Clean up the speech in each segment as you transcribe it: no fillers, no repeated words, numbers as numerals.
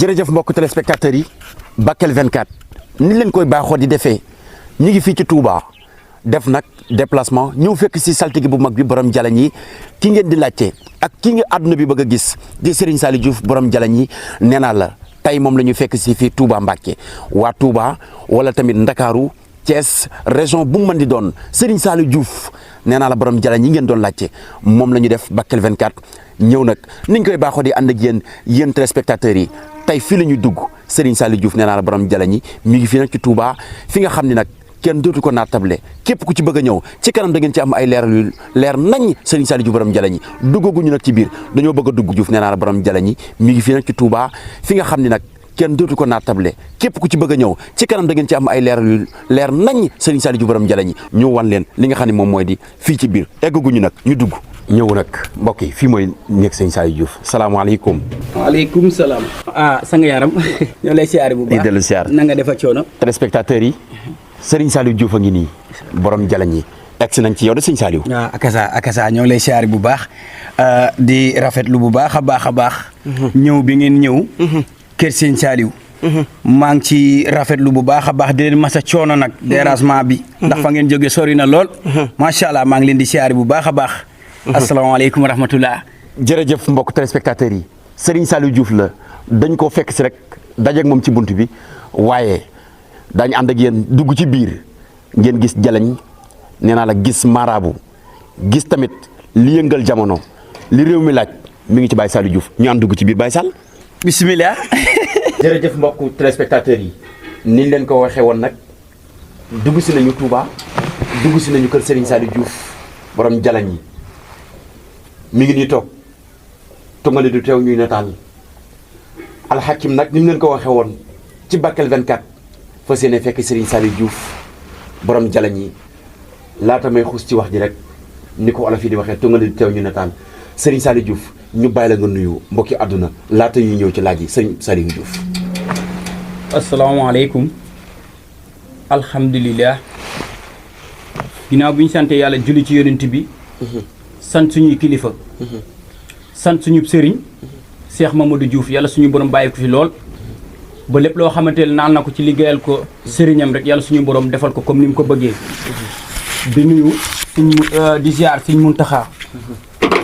jërëjëf mbokk téléspectateurs yi Bakel 24 ni leen koy baaxoo di defee ñu ngi fii ci Touba def nag déplacement ñëw fekk si saltige bu mag bi borom jalañ yi ki ngeen di laajte ak ki nga àdduna bi bëgg a gis di Serigne Saliou Diouf borom jalañ yi nee naa la tey moom la ñu fekk si fii Touba Mbacké waa Touba wala tamit Ndakaaru Thiès région bu mu mën di doon Serigne Saliou Diouf nee naa la borom jalañ yi ngeen doon laajte moom la ñu def Bakel 24 ñëw nag niñ koy baaxoo di ànd ak yéen téléspectateurs yi tey fii la ñuy dugg Serigne Saliou Diouf nee naa la borom jalañ yi mi ngi fii nag ci Touba fi nga xam ni nag kenn dootu ko naatable képp ku ci bëgg a ñëw ci kanam da ngeen ci am ay leeral yu leer nañ Serigne Saliou Diouf borom jalañ yi duggaguñu nag ci biir dañoo bëgg a dugg Diouf nee naa la borom jalañ yi mi ngi fii nag ci Touba fi nga xam ni nag kenn dootu ko naatable képp ku ci bëgg a ñëw ci kanam da ngeen ci am ay leeral yu leer nañ Serigne Saliou Diouf borom jalañ yi ñu wan leen li nga xam ne moom mooy di fii ci biir eggaguñu nag ñu dugg ñëw nag mbokk yi fii mooy nekk Serigne Saliou Diouf salaamaaleykum. waaleykum salaam. sang yaram ñoo lay siyaare bu baax di dellu siyaar na nga defa coono. téléspectateurs yi Serigne Saliou Diouf a ngi nii borom jalañ yi egg si nañ ci yow de Serigne Saliou. waaw akasa ñoo ngi lay siyaare bu baax di rafetlu bu baax a baax. ñëw bi ngeen ñëw. kër Serigne Saliou. maa ngi ci rafetlu bu baax a baax di leen masa coono nag. dérangement bi. ndax fa ngeen jógee sori na lool. macha allah maa ngi leen di siyaare bu baax a baax. asalaamaaleykum wa rahmatullah. jërëjëf mbokk téléspectateurs yi Serigne Saliou Diouf la dañ koo fekk si rek dajeeg moom ci bunt bi waaye daañu ànd ak yéen dugg ci biir ngeen gis jalañ nee naa la gis marabu gis tamit li yëngal jamono li réew mi laaj mi ngi ci Baye Saliou Diouf ñu ànd dugg ci biir Baye Sall. bisimilah. jërëjëf mbokku téléspectateurs yi niñ leen ko waxee woon nag dugg si nañu Touba dugg si nañu kër Serigne Saliou Diouf borom jalañ yi mi ngi nii toog tungale du teew ñuy nataal alxakim nag ni mu leen ko waxee woon ci Bakel 24 fas yéene fekk Serigne Saliou Diouf borom jalañ yi laata may xuus ci wax ji rek ni ko olof yi di waxee tungale du teew ñuy nataal Serigne Saliou Diouf ñu bàyyi la nga nuyu mbokki àdduna laata ñuy ñëw ci laaj yi Serigne Saliou Diouf. asalaamaaleykum. alhamdulilah. ginnaaw bi ñu sante yàlla julli ci yonent bi. sant suñuy kilifa. sant suñu sëriñ. Cheikh Mamadou Diouf yàlla suñu borom bàyyi ko fi lool. ba lépp loo xamante ne naan na ko ci liggéeyal ko sëriñam rek yàlla suñu borom defal ko comme ni mu ko bëggee. di nuyu di ziar Sëriñ Muntaxa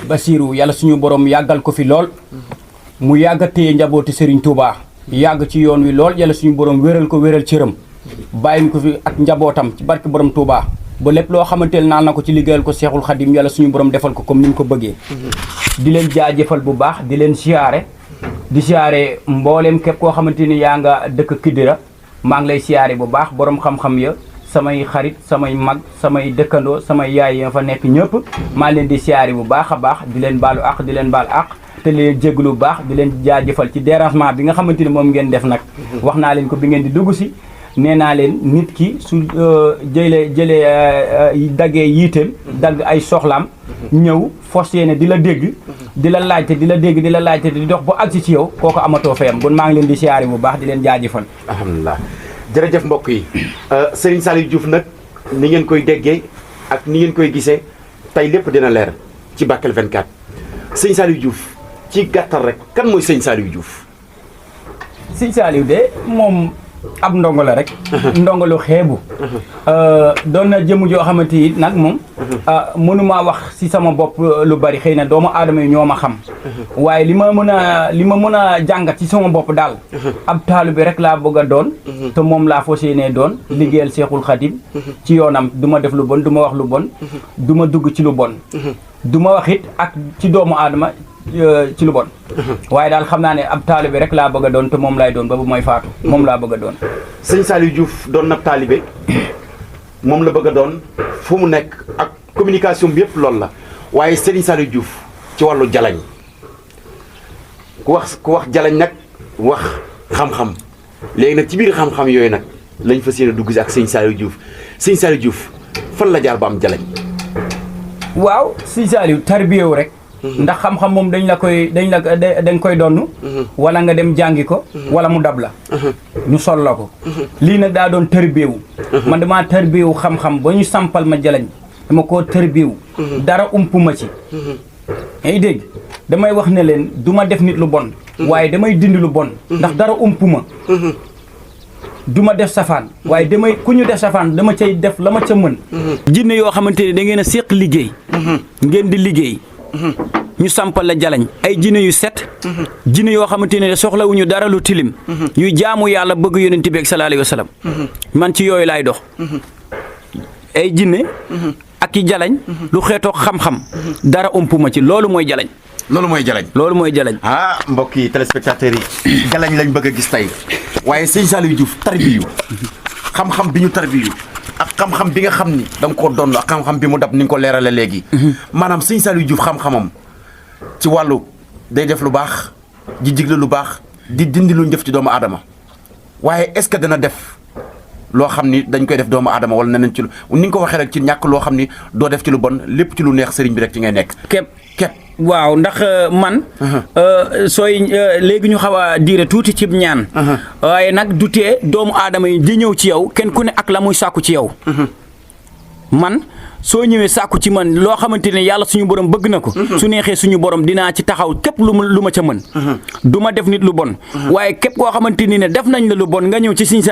Basiru yàlla suñu borom yàggal ko fi lool. mu yàgg téye njabooti Serigne Touba. yàgg ci yoon wi lool yàlla suñu borom wéral ko wéral cëram. bàyyi ko fi ak njabootam ci barke borom Touba. ba lépp loo xamante ne naan na ko ci liggéeyal ko Seexul Xadim yàlla suñu borom defal ko comme ni mu ko bëggee. di leen jaajëfal bu baax di leen siyaare. di siyaare mboolem képp koo xamante ni yaa nga dëkk Kidira maa ngi lay siyaare bu baax borom xam-xam ya samay xarit samay mag samay dëkkandoo samay yaay ya fa nekk ñëpp maa leen di siyaare bu baax a baax di leen baalu àq di leen baal àq te leen jéglu bu baax di leen jaajëfal ci dérangement bi nga xamante ni moom ngeen def nag. wax naa leen ko bi ngeen di dugg si. nee naa leen nit ki su jëlee daggee yiiteem dagg ay soxlaam ñëw fos yéene di la dégg di la laajte di la dégg di la laajte di dox ba agsi ci yow kooku amatoo fayam bon maa ngi leen di siyaare bu baax di leen jaajëfal. alhamdulilah jërëjëf mbokk yi Serigne Saliou Diouf nag ni ngeen koy déggee ak ni ngeen koy gisee tey lépp dina leer ci Bakel 24 Serigne Saliou Diouf ci gàttal rek kan mooy Serigne Saliou Diouf. Serigne Saliou de moom. ab ndongo la rek ndongo lu xeebu doon na jëmu joo xamante ni nag moom mënumaa wax si sama bopp lu bari xëy na doomu aadama yi ñoo ma xam waaye li ma mën a jàngat ci sama bopp daal ab taalibe rek laa bëgg a doon te moom laa fas yéenee doon liggéeyal Seexul Xadim ci yoonam du ma def lu bon du ma wax lu bon du ma dugg ci lu bon du ma wax it ak ci doomu aadama ci lu bon waaye daal xam naa ne ab taalibe rek laa bëgg a doon te moom laay doon ba bu may faatu moom laa bëgg a doon. Serigne Saliou Diouf doon na taalibe moom la bëgg a doon fu mu nekk ak communication bi yëpp loolu la waaye Serigne Saliou Diouf ci wàllu jalañ ku wax jalañ nag wax xam-xam léegi nag ci biir xam-xam yooyu nag lañ fas yéene dugg si ak Serigne Saliou Diouf Serigne Saliou Diouf fan la jaar ba am jalañ. waaw Serigne Saliou tarbiyewu rek. ndax xam-xam moom dañ koy donn wala nga dem jàngi ko wala mu dab la ñu sol la ko lii nag daa doon tërbiyewu man damaa tërbiyewu xam-xam ba ñu sampal ma jalañ dama koo tërbiyewu dara ump ma ci yaa ngi dégg damay wax ne leen du ma def nit lu bon waaye damay dindi lu bon ndax dara umpuma du ma def safaan waaye ku ñu def safaan dama cay def la ma ca mën jinne yoo xamante ne da ngeen a séq liggéey ngeen di liggéey ñu sampal la jalañ ay jinne yu set jinne yoo xamante ne soxlawuñu dara lu tilim ñuy jaamu yàlla bëgg yonent bi sallallahu alayhi wa sallam man ci yooyu laay dox ay jinne ak i jalañ lu xeetoog xam-xam dara umpuma ci loolu mooy jalañ loolu mooy jalañ loolu mooy jalañ ah mbokk yi téléspectateurs yi jalañ lañ bëgg a gis tey waaye sëñ Saliou Diouf tarbiyu xam-xam bi ñu tarbiyu ak xam-xam bi nga xam ni da nga koo doon ak xam-xam bi mu dab ni nga ko leerale léegi maanaam sëñ Saliou Diouf xam-xamam ci wàllu day def lu baax di digle lu baax di dindi lu njëf ci doomu aadama waaye est-ce que dana def loo xam ni dañ koy def doomu aadama wala neneen ci lu ni nga ko waxee rek ci ñàkk loo xam ni doo def ci lu bon lépp ci lu neex sëriñ bi rek ci ngay nekk képp waaw ndax man sooy léegi ñu xaw a diire tuuti ci ñaan waaye nag du tee doomu aadama yi di ñëw ci yow kenn ku ne ak la muy sàkku ci yow man soo ñëwee sàkku ci man loo xamante ne yàlla suñu borom bëgg na ko su neexee suñu borom dinaa ci taxaw képp lu ma ca mën du ma def nit lu bon waaye képp koo xamante ni ne def nañ la lu bon nga ñëw ci Serigne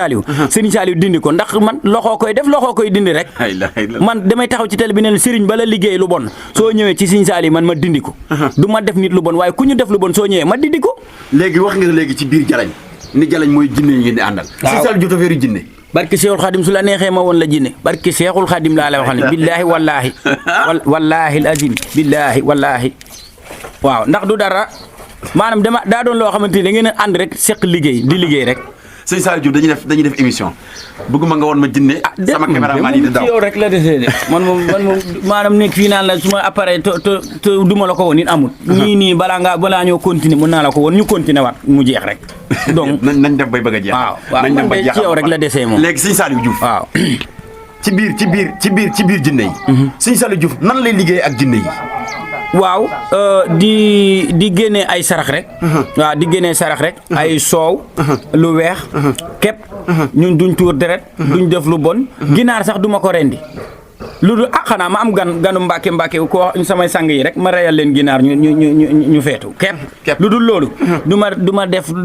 Saliou dindi ko ndax man loxoo koy def loxoo koy dindi rek man damay taxaw ci télé bi ne Serigne bala liggéey lu bon soo ñëwee ci Serigne Saliou man ma dindi ko du ma def nit lu bon waaye ku ñu def lu bon soo ñëwee ma dindi ko léegi wax nga léegi ci biir jalañ ni jalañ mooy jinne yi ngeen di àndal Serigne Saliou Diouf affaire jinne barki Seexul Xadim su la neexee ma woon la jinne barki Seexul Xadim laa lay waxal ne billaahi wallaahi wallaahi al azim billaahi wallaahi waaw ndax du dara maanaam daa doon loo xamante ni da ngeen a ànd rek seq liggéey di liggéey rek sëñ Saliou Diouf dañuy def émission bëgguma nga woon ma jinne sama caméraman yi di daw ci yow rek la desee de man moom maanaam nekk fii naan la su ma appareil te duma la ko woon nit amul nii balaa ñoo continuer mën naa la ko woon ñu continuer waat mu jeex rek donc nañ dem bay bëgg a jeex waaw man de ci yow rek la desee moom léegi sëñ Saliou Diouf waaw ci biir jinne yi sëñ Saliou Diouf nan lay liggéey ak jinne yi waaw di génnee ay sarax rek waaw di génnee sarax rek ay soow lu weex képp ñun duñ tuur deret duñ def lu bon ginaar sax duma ko rendi lu dul xanaa ma am ganu mbàkke ko samay sang yi rek ma reyal leen ginaar ñu feetu képp lu dul loolu du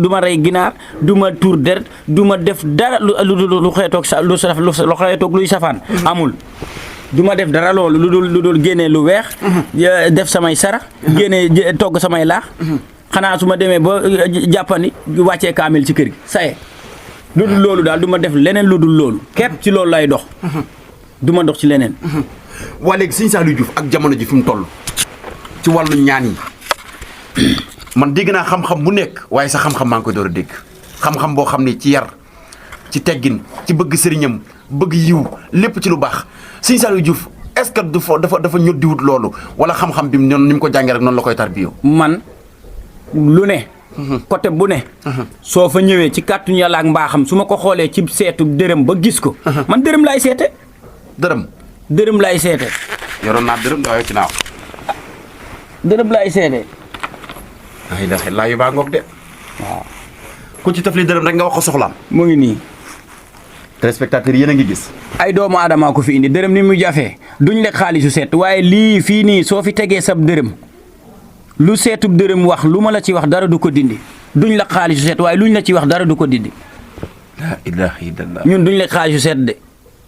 ma rey ginaar du ma tuur deret du ma def dara lu xeetoog luy safaan amul du ma def dara loolu lu dul génnee lu weex def samay sarax génnee togg samay laax xanaa su ma demee ba jàppandi wàccee kaamil ci kër gi saye lu dul loolu daal du ma def leneen lu dul loolu képp ci loolu lay dox du ma dox ci leneen waa léegi sëñ Saliou Diouf ak jamono ji fi mu toll ci wàllu ñaan yi man dégg naa xam-xam bu nekk waaye sa xam-xam maa ngi koy door a dégg xam-xam boo xam ne ci yar ci teggin ci bëgg sëriñam bëgg yiw lépp ci lu baax sëñ Saliou Diouf est-ce que dafa ñoddiwut loolu wala xam-xam bi ni mu ko jàngee rek noonu la koy tarbiyoo man lu ne côté bu ne soo fa ñëwee ci kàttuñu yàlla ak mbaaxam su ma ko xoolee ci seetu dërëm ba gis ko man dërëm laay seete dërëm laay seete yoroon naa dërëm dawee ci naaw dërëm laay seete ay laa yu baa ngoog de waaw ku ci tafli dërëm rek nga wax ko soxlaam mu ngi nii téléspectateurs yéen a ngi gis ay doomu aadama ko fi indi dërëm ni mu jafee duñ lekk xaalisu seet waaye lii fii nii soo fi tegee sab dërëm lu seetub dërëm wax lu ma la ci wax dara du ko dindi duñ lekk xaalisu seet waaye luñ la ci wax dara du ko dindi la ilaha illallah ñun duñ lekk xaalisu seet de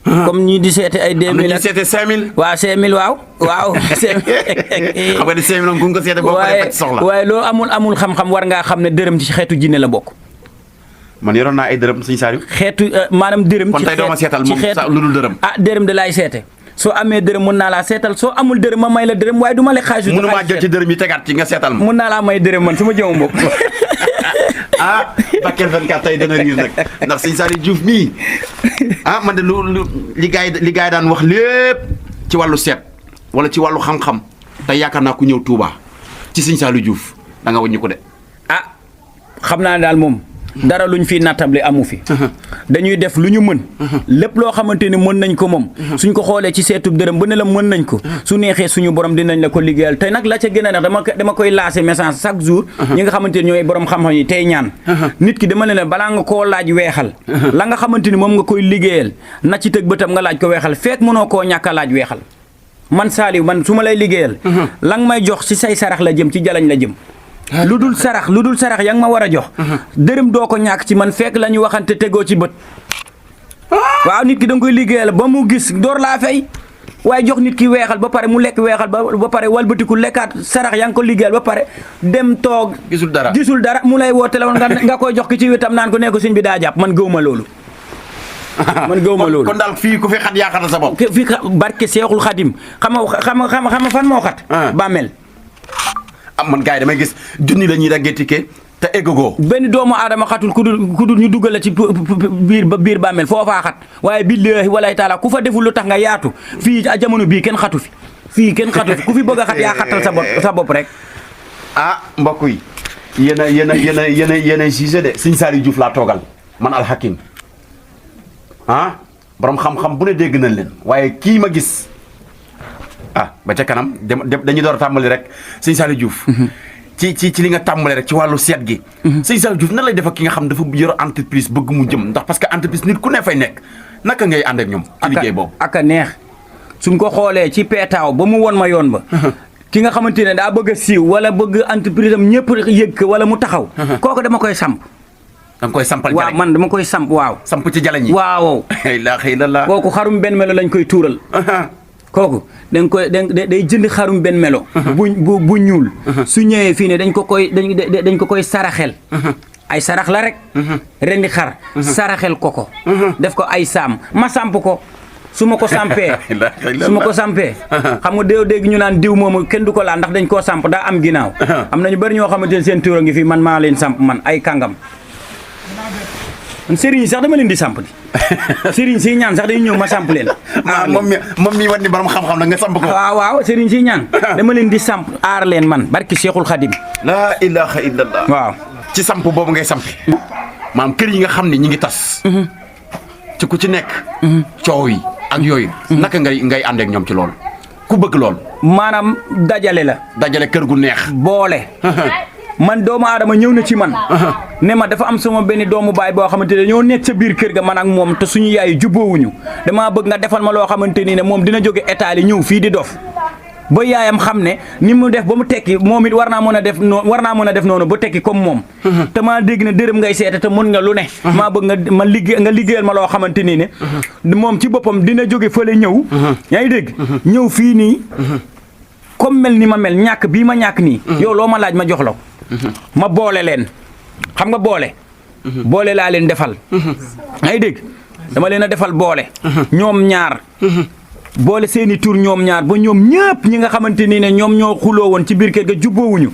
comme ñii di seete ay 2000 ak seete 5000 waaw 5000 waaw xam nga ni 5000 ku ko seete boo ko faj soxla waaye loo amul xam-xam war ngaa xam ne dërëm ci xeetu jinne la bokk man yoroon naa ay dërëm sëñ Saliou xeetu maanaam dërëm kon tey doo ma seetal moom lu dul dërëm dërëm de laay seete soo amee dërëm mën naa laa seetal soo amul dërëm ma may la dërëm waaye du ma lekk xaalis mënu maa jël ci dërëm yi tegaat ci nga seetal ma mën naa laa may dërëm man su ma jëmu bopp Bakel 24 tey dana riir nag ndax sëñ Saliou Diouf mii man de li gaay daan wax lépp ci wàllu seet wala ci wàllu xam-xam te yaakaar naa ku ñëw Touba ci sëñ Saliou Diouf da nga wàññi ko de xam naa daal moom dara luñ fi nattable amu fi dañuy def lu ñu mën lépp loo xamante ni mën nañ ko moom suñ ko xoolee ci seetub dërëm ba ne la mën nañ ko su neexee suñu borom dinañ la ko liggéeyal tey nag la ca gën a neex dama koy lancé message chaque jour ñi nga xamante ni ñooy borom xam-xam yi tey ñaan nit ki dama leen balaa nga koo laaj weexal la nga xamante ni moom nga koy liggéeyal na ci tëg bëtam nga laaj ko weexal fekk mënoo koo ñàkk a laaj weexal man Saliou man su ma lay liggéeyal la nga may jox si say sarax la jëm ci jalañ la jëm lu dul sarax ya nga ma war a jox dërëm doo ko ñàkk ci man fekk la ñu waxante tegoo ci bët waaw nit ki da nga koy liggéeyal ba mu gis door laa fay waaye jox nit ki weexal ba pare mu lekk weexal ba pare walbatiku lekkaat sarax yaa ngi ko liggéeyal ba pare dem toog gisul dara mu lay woo téléphone nga koy jox ki ci wetam naan ko ne ko sëñ bi daa jàpp man gëwuma loolu kon daal fii ku fi xat yaa xatal sa bopp fii barke Seexul Xadim xam fan moo xat bàmmeel man gars yi damay gis junni la ñuy daggee ticket te eggagoo benn doomu aadama xatul ku dul ñu duggal la ci biir bàmmeel foofaa xat waaye billaahi walaay taala ku fa deful lu tax nga yaatu fii jamono bii kenn xatu fi ku fi bëgg a xat yaa xatal sa bopp rek mbokk yi yéen a gisé de sëñ Saliou Diouf laa toogal man alxakim borom xam-xam bu ne dégg nañ leen waaye kii ma gis ba ca kanam dañuy door a tàmbali rek sëñ Saliou Diouf ci li nga tàmbale rek ci wàllu seet gi sëñ Saliou Diouf nan lay def ak ki nga xam dafa yor entreprise bëgg mu jëm ndax parce que entreprise nit ku ne fay nekk naka ngay ànd ak ñoom ci liggéey boobu ak a neex suñ ko xoolee ci peetaaw ba mu won ma yoon ba ki nga xamante ne daa bëgg a siiw wala bëgg entreprise am ñëpp yëg ko wala mu taxaw kooku dama koy samp da nga koy sampal waaw man dama koy samp waaw samp ci jalañ yi waaw la kooku xarum benn melo lañ koy tuural kooku day jënd xarum benn melo bu ñuul su ñëwee fii ne dañ ko koy saraxel ay sarax la rek rendi xar saraxel ko def ko ay saam ma samp ko su ma ko sampee xam nga dégg ñu naan diw moomu kenn du ko laal ndax dañ koo samp daa am ginnaaw am na ñu bari ñoo xamante ne seen tuura ngi fi man maa leen samp man ay kàngam sëriñ yi sax dama leen di samp di sëriñ si ñaan sax day ñëw ma samp leen moom mi wan ni borom xam-xam nag nga samp ko waaw sëriñ si ñaan dama leen di samp aar leen man barki Seexul Xadim laa ilaha illallah waaw ci samp boobu ngay samp maanaam kër yi nga xam ne ñi ngi tas ci ku ci nekk coow yi ak yooyu naka ngay ànd ak ñoom ci loolu ku bëgg loolu maanaam dajale kër gu neex boole man doomu aadama ñëw na ci man ne ma dafa am sama benn doomu baay boo xamante ne ñoo nekk sa biir kër ga man ak moom te suñu yaay jubboowuñu damaa bëgg nga defal ma loo xamante ni ne moom dina jóge état yi ñëw fii di dof ba yaayam xam ne ni mu def ba mu tekki moom it war naa mën a def noonu ba tekki comme moom te maa dégg ne dërëm ngay seete te mën nga lu ne maa bëgg nga liggéeyal ma loo xamante nii ne moom ci boppam dina jóge fële ñëw yaa ngi dégg ñëw fii nii comme mel ni ma mel ñàkk bii ma ñàkk nii yow loo ma laaj ma jox la ko ma boole leen xam nga boole laa leen defal yaa ngi dégg dama leen a defal boole ñoom ñaar boole seeni tur ñoom ñaar ba ñoom ñëpp ñi nga xamante ni ne ñoom ñoo xuloo woon ci biir kër ga jubboowuñu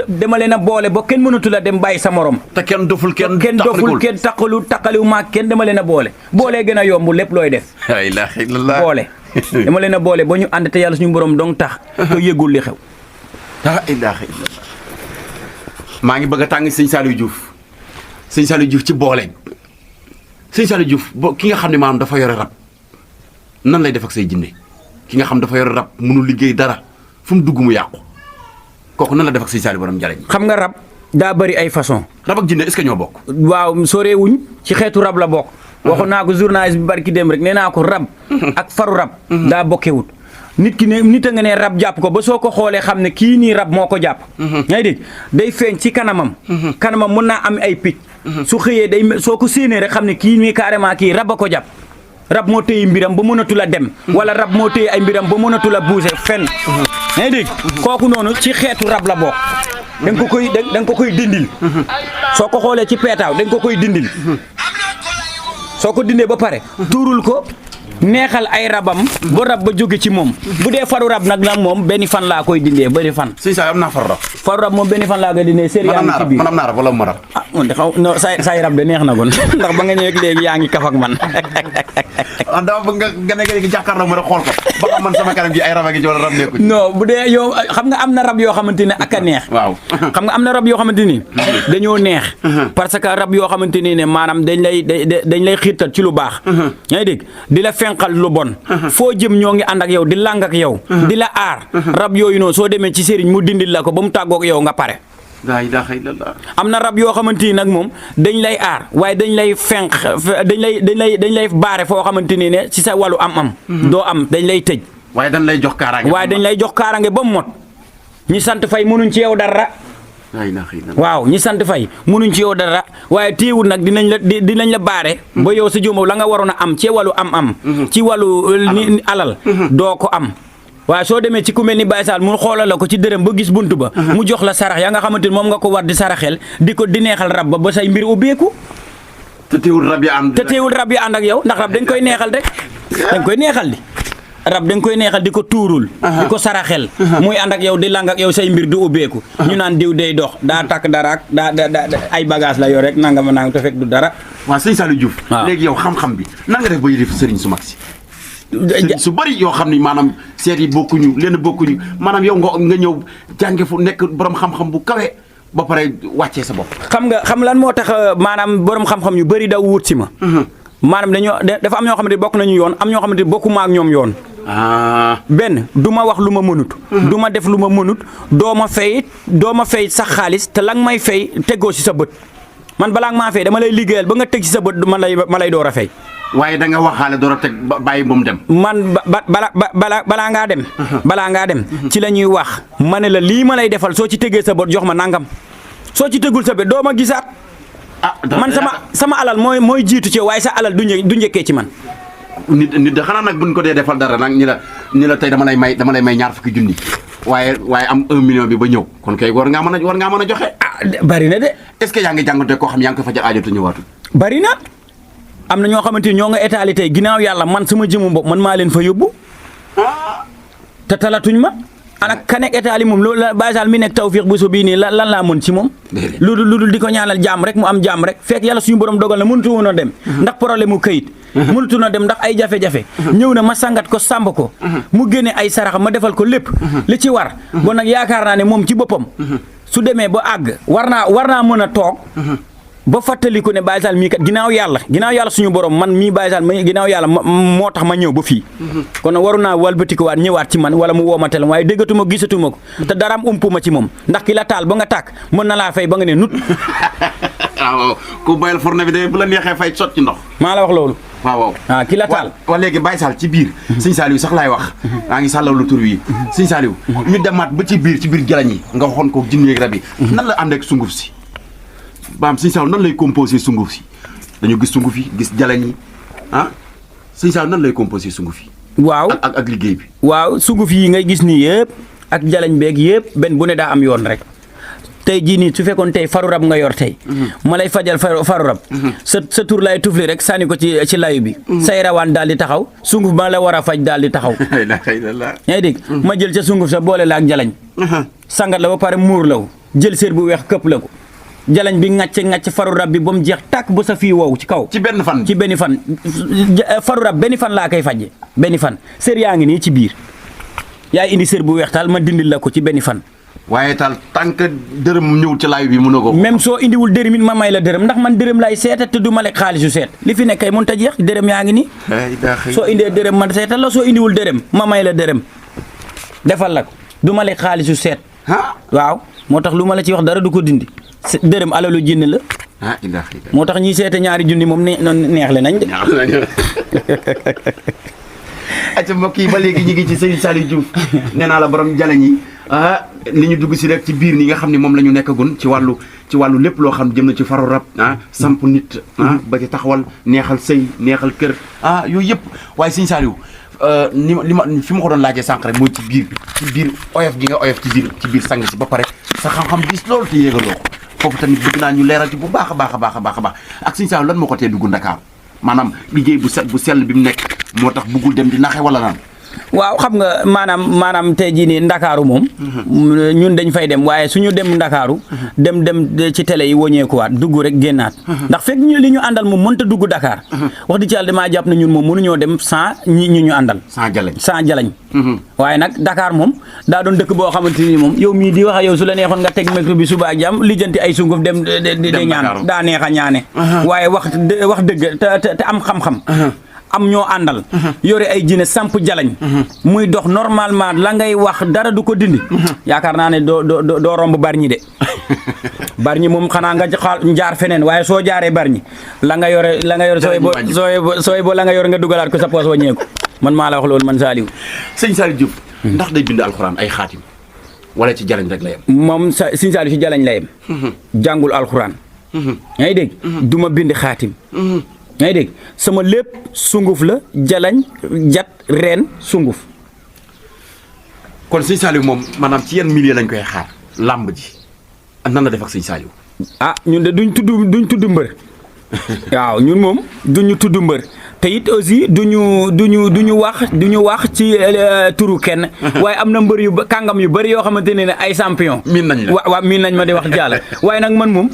dama leen a boole ba kenn mënatu la dem bàyyi sa morom te kenn doful kenn taqaliwu maag kenn dama leen a boole gën a yomb lépp looy def la ilaha illallah boole dama leen a boole ba ñu ànd te yàlla suñu borom dong tax te yëgul li xew la ilaha illallah maa ngi bëgg a tàng sëñ Saliou Diouf ci boole sëñ Saliou Diouf ki nga xam ne maanaam dafa yore rab nan lay def ak say jinne ki nga xam dafa yore rab mënul liggéey dara fu mu dugg mu yàqu kooku nan la def ak sëñ Saliou borom njariñ xam nga rab daa bëri ay façon rab ak jinne est-ce que ñoo bokk waaw soreewuñ ci xeetu rab la bokk waxu naa ko journaliste bi barki dem rek nee naa ko rab ak faru rab daa bokkewut nit a nga ne rab jàpp ko ba soo ko xoolee xam ne kii nii rab moo ko jàpp yaa ngi dégg day feeñ ci kanamam mën naa am ay picc su xëyee soo ko séenee rek xam ne kii nii carrément kii rab a ko jàpp rab moo téye mbiram ba mënatu la dem wala rab moo téye ay mbiram ba mënatu la bouger fenn yaa ngi dégg kooku noonu ci xeetu rab la bokk da nga ko koy dindil soo ko xoolee ci peetaaw da nga ko koy dindil soo ko dindee ba pare tuurul ko neexal ay rabam ba rab ba jóge ci moom bu dee faru rab nag moom benn fan laa koy dindee benn fan sëñ Saliou am naa faru rab moom benn fan laa koy dindee séri yaa ngi ci biir man am naa rab wala ma rab man de xaw no say rab de neex na kon ndax ba nga ñëwee léegi yaa ngi kaf ak man dama bëgg nga nekk léegi jàkkaarloo ma rek xool ko ba xam man sama kanam gi ay rab a ngi ci wala rab nekku ci non bu dee yow xam nga am na rab yoo xamante ne ak a neex waaw xam nga am na rab yoo xamante ni dañoo neex parce que rab yoo xamante ni ne maanaam dañ lay xiirtal ci lu baax yaa ngi dégg di la fenqal lu bon foo jëm ñoo ngi ànd ak yow di làng ak yow di la aar rab yooyu noonu soo demee ci sëriñ mu dindil la ko ba mu tàggoog yow nga pare laa ilaaha illallah am na rab yoo xamante ni nag moom dañ lay aar waaye dañ lay dañ lay baare foo xamante ni ne ci sa wàllu am doo am dañ lay tëj waaye dañ lay jox kaaraange. waaye dañ lay jox kaaraange ba mu mot ñi sant fay mënuñ ci yow dara. waaw ñi sant fay mënuñ ci yow dara waaye téewul nag dinañ la baare. ba yow sa jumbo la nga waroon a am ci wàllu am-am. ci wàllu alal doo ko am. waaye soo demee ci ku mel ni Baye Sall mu xoolal la ko ci dërëm ba gis buntu ba. mu jox la sarax ya nga xamante ni moom nga ko war di saraxel di neexal rab ba say mbir ubbeeku. te teewul rab yi ànd ak yow ndax rab dañ koy neexal rek dañ koy neexal di. rab dañ koy neexal di ko tuurul. di ko saraxel. muy ànd ak yow di lang ak yow say mbir du ubbeeku. ñu naan diw day dox daa takk dara ak daa ay bagage la yor rek nangam nangam te fekk du dara. waaw sëñ Saliou Diouf. léegi yow xam-xam bi nan nga def ba yëf sëriñ su mag si. su bëri yoo xam ni maanaam seet yi bokkuñu leen bokkuñu maanaam yow nga ñëw jànge fu nekk borom xam-xam bu kawe ba pare wàccee sa bopp. xam lan moo tax maanaam borom xam-xam yu bëri daw wut si ma. maanaam dafa am ñoo xamante bokk nañu yoon am ñoo xamante bokkuma ak ñoom yoon. benn du ma wax lu ma mënut. du ma def lu ma mënut doo ma fay sax xaalis te la nga may fay tegoo si sa bët man balaa nga maa fay dama lay liggéeyal ba nga teg si sa bët ma lay door a fay. waaye da nga waxaale door a teg bàyyi ba mu dem. man balaa ngaa dem. balaa ngaa dem ci la ñuy wax ma ne la lii ma lay defal soo ci tegee sa bët jox ma nangam soo ci tegul sa bët doo ma gisaat. man sama alal mooy jiitu ci waaye sa alal du njëkkee ci man. nit da xanaa nag buñ ko dee defal dara nag ñi la tey dama lay may ñaar fukki junni waaye am 1 million bi ba ñëw kon kay war ngaa mën a joxe. bari na de. est-ce que yaa ngi jàngante koo xam yaa ngi ko fajal aajo te ñëwaatul. bari na am na ñoo xamante ni ñoo nga état tey ginnaaw yàlla man sama jëmu bopp man maa leen fa yóbbu te talatuñ ma. ana ka nekk état li moom loolu la Baye Sall mi nekk Tawfekh Bousso bii nii lan laa mën ci moom. lu dul di ko ñaanal jàmm rek mu am jàmm rek fekk yàlla suñu borom dogal na mënutu woon a dem. ndax problème mu këyit. mënutu na dem ndax ay jafe-jafe. ñëw na ma sangat ko sàmb ko. mu génne ay sarax ma defal ko lépp. li ci war. bon nag yaakaar naa ne moom ci boppam. su demee ba àgg war naa mën a toog. ba fàttaliku ne Baye Sall mii kat ginnaaw yàlla suñu borom man mii Baye Sall ginnaaw yàlla moo tax ma ñëw ba fii. kon waru naa walbatikuwaat ñëwaat ci man wala mu woo ma téléphone waaye déggatuma gisatuma ko. te daraam umpu ma ci moom ndax ki la taal ba nga tàkk mën na laa fay ba nga ne nut. waaw ku bayal fourne bi de bu la neexee fay sot ci ndox. maa la wax loolu. waaw ki la taal. waaw léegi Baye Sall ci biir. sëñ Saliou sax laay wax. maa ngi sàllalu tur wi sëñ Saliou. ñu demaat ba ci biir jalañ yi nga waxoon ko jinne ak rab yi. nan la ànd ak sunguf si. baam sëñ Saliou nan lay composé sunguf si dañu gis sunguf yi gis jalañ yi sëñ Saliou nan lay composé sunguf yi. waaw ak liggéey bi. waaw sunguf yi ngay gis nii yëpp ak jalañ beeg yëpp benn bu ne daa am yoon rek tey jii nii su fekkoon tey faru rab nga yor tey. ma lay fajal faru rab. sa tur lay tufli rek sànni ko ci layu bi. say rawaan daal di taxaw sunguf ma la war a faj daal di taxaw. yaa ngi dégg ma jël ca sunguf sa boole la ak jalañ. sangat la ba pare muur la ko jël sér bu weex këpp la ko. jalañ bi ngàcc faru rab bi ba mu jeex tàkk ba sa fii wow ci kaw. ci benn fan faru rab benn fan laa koy fajje benn fan sër yaa ngi nii ci biir yaay indi sër bu weex taal ma dindil la ko ci benn fan. waaye taal tant que dërëm ñëwul ci laayu bi mënoo ko. même soo indiwul dërëm it ma may la dërëm ndax man dërëm lay seeta te du ma lekk xaalisu seet li fi nekk kay mënut a jeex dërëm yaa ngi nii. soo indee dërëm man seetal la soo indiwul dërëm ma may la dërëm defal la ko du ma lekk xaalisu seet. waaw moo tax lu ma la ci wax dara du ko dindi. dërëm alalu jinne la. moo tax ñiy seete ñaari junni moom neex le nañ de. acca mbokk yi ba léegi ñu ngi ci Serigne Saliou Diouf nee naa la borom jalañ yi li ñu dugg si rek ci biir ni nga xam ne moom la ñu nekkagun ci wàllu lépp loo xam jëm na ci faru rab samp nit ba ci taxawal neexal sëy neexal kër yooyu yëpp waaye Serigne Saliou fi ma ko doon laajee sànq rek mooy ci biir oyof gi nga oyof ci biir sang si ba pare sa xam-xam gis loolu te yéegaloo ko foofu tamit bëgg naa ñu leeral ci bu baax a baax a baax a baax a baax ak Serigne Saliou lan moo ko tee dugg Ndakaaru maanaam liggéey bu sell bi mu nekk moo tax bëggul dem di naxe wala naan. waaw xam nga maanaam tey jii nii Ndakaaru moom. ñun dañ fay dem waaye suñu dem Ndakaaru. dem ci télé yi wóññeekuwaat dugg rek génnaat. ndax fekk li ñu àndal moom mënta dugg Dakar. wax di ci yàlla damaa jàpp ne ñun moom mënuñoo dem sans ñu àndal. sans jalañ. waaye nag Dakar moom daa doon dëkk boo xamante ni moom yow mii di wax yow su la neexoon nga teg micro bi suba ak jàmm lijjanti ay sunguf dem de ñaan daa neex a ñaane. waaye wax dëgg te am xam-xam. am ñoo àndal yore ay jinne samp jalañ muy dox normalement la ngay wax dara du ko dindi yaakaar naa ne doo romb Bargny de Bargny moom xanaa nga jaar feneen waaye soo jaaree Bargny la nga yore sooy bo la nga yore nga dugalaat ko sa poos waññeeku man maa la wax loolu man Saliou. sëñ Saliou Diouf. ndax day bind alxuraan ay xaatim wala ci jalañ rek la yem. moom sëñ Saliou ci jalañ la yem. jàngul alxuraan. yaa ngi dégg. du ma bind xaatim. yaa ngi dégg sama lépp sunguf la jalañ jat reen sunguf. kon sëñ Saliou moom maanaam ci yenn milieu lañ koy xaar làmb ji nan la def ak sëñ Saliou. ñun de duñ tudd mbër. waaw ñun moom duñu tudd mbër te it aussi duñu wax ci turu kenn. waaye am na mbër yu kàngam yu bëri yoo xamante ne ay champion. miin nañ la waaw miin nañ ma di wax jàll. waaye nag man moom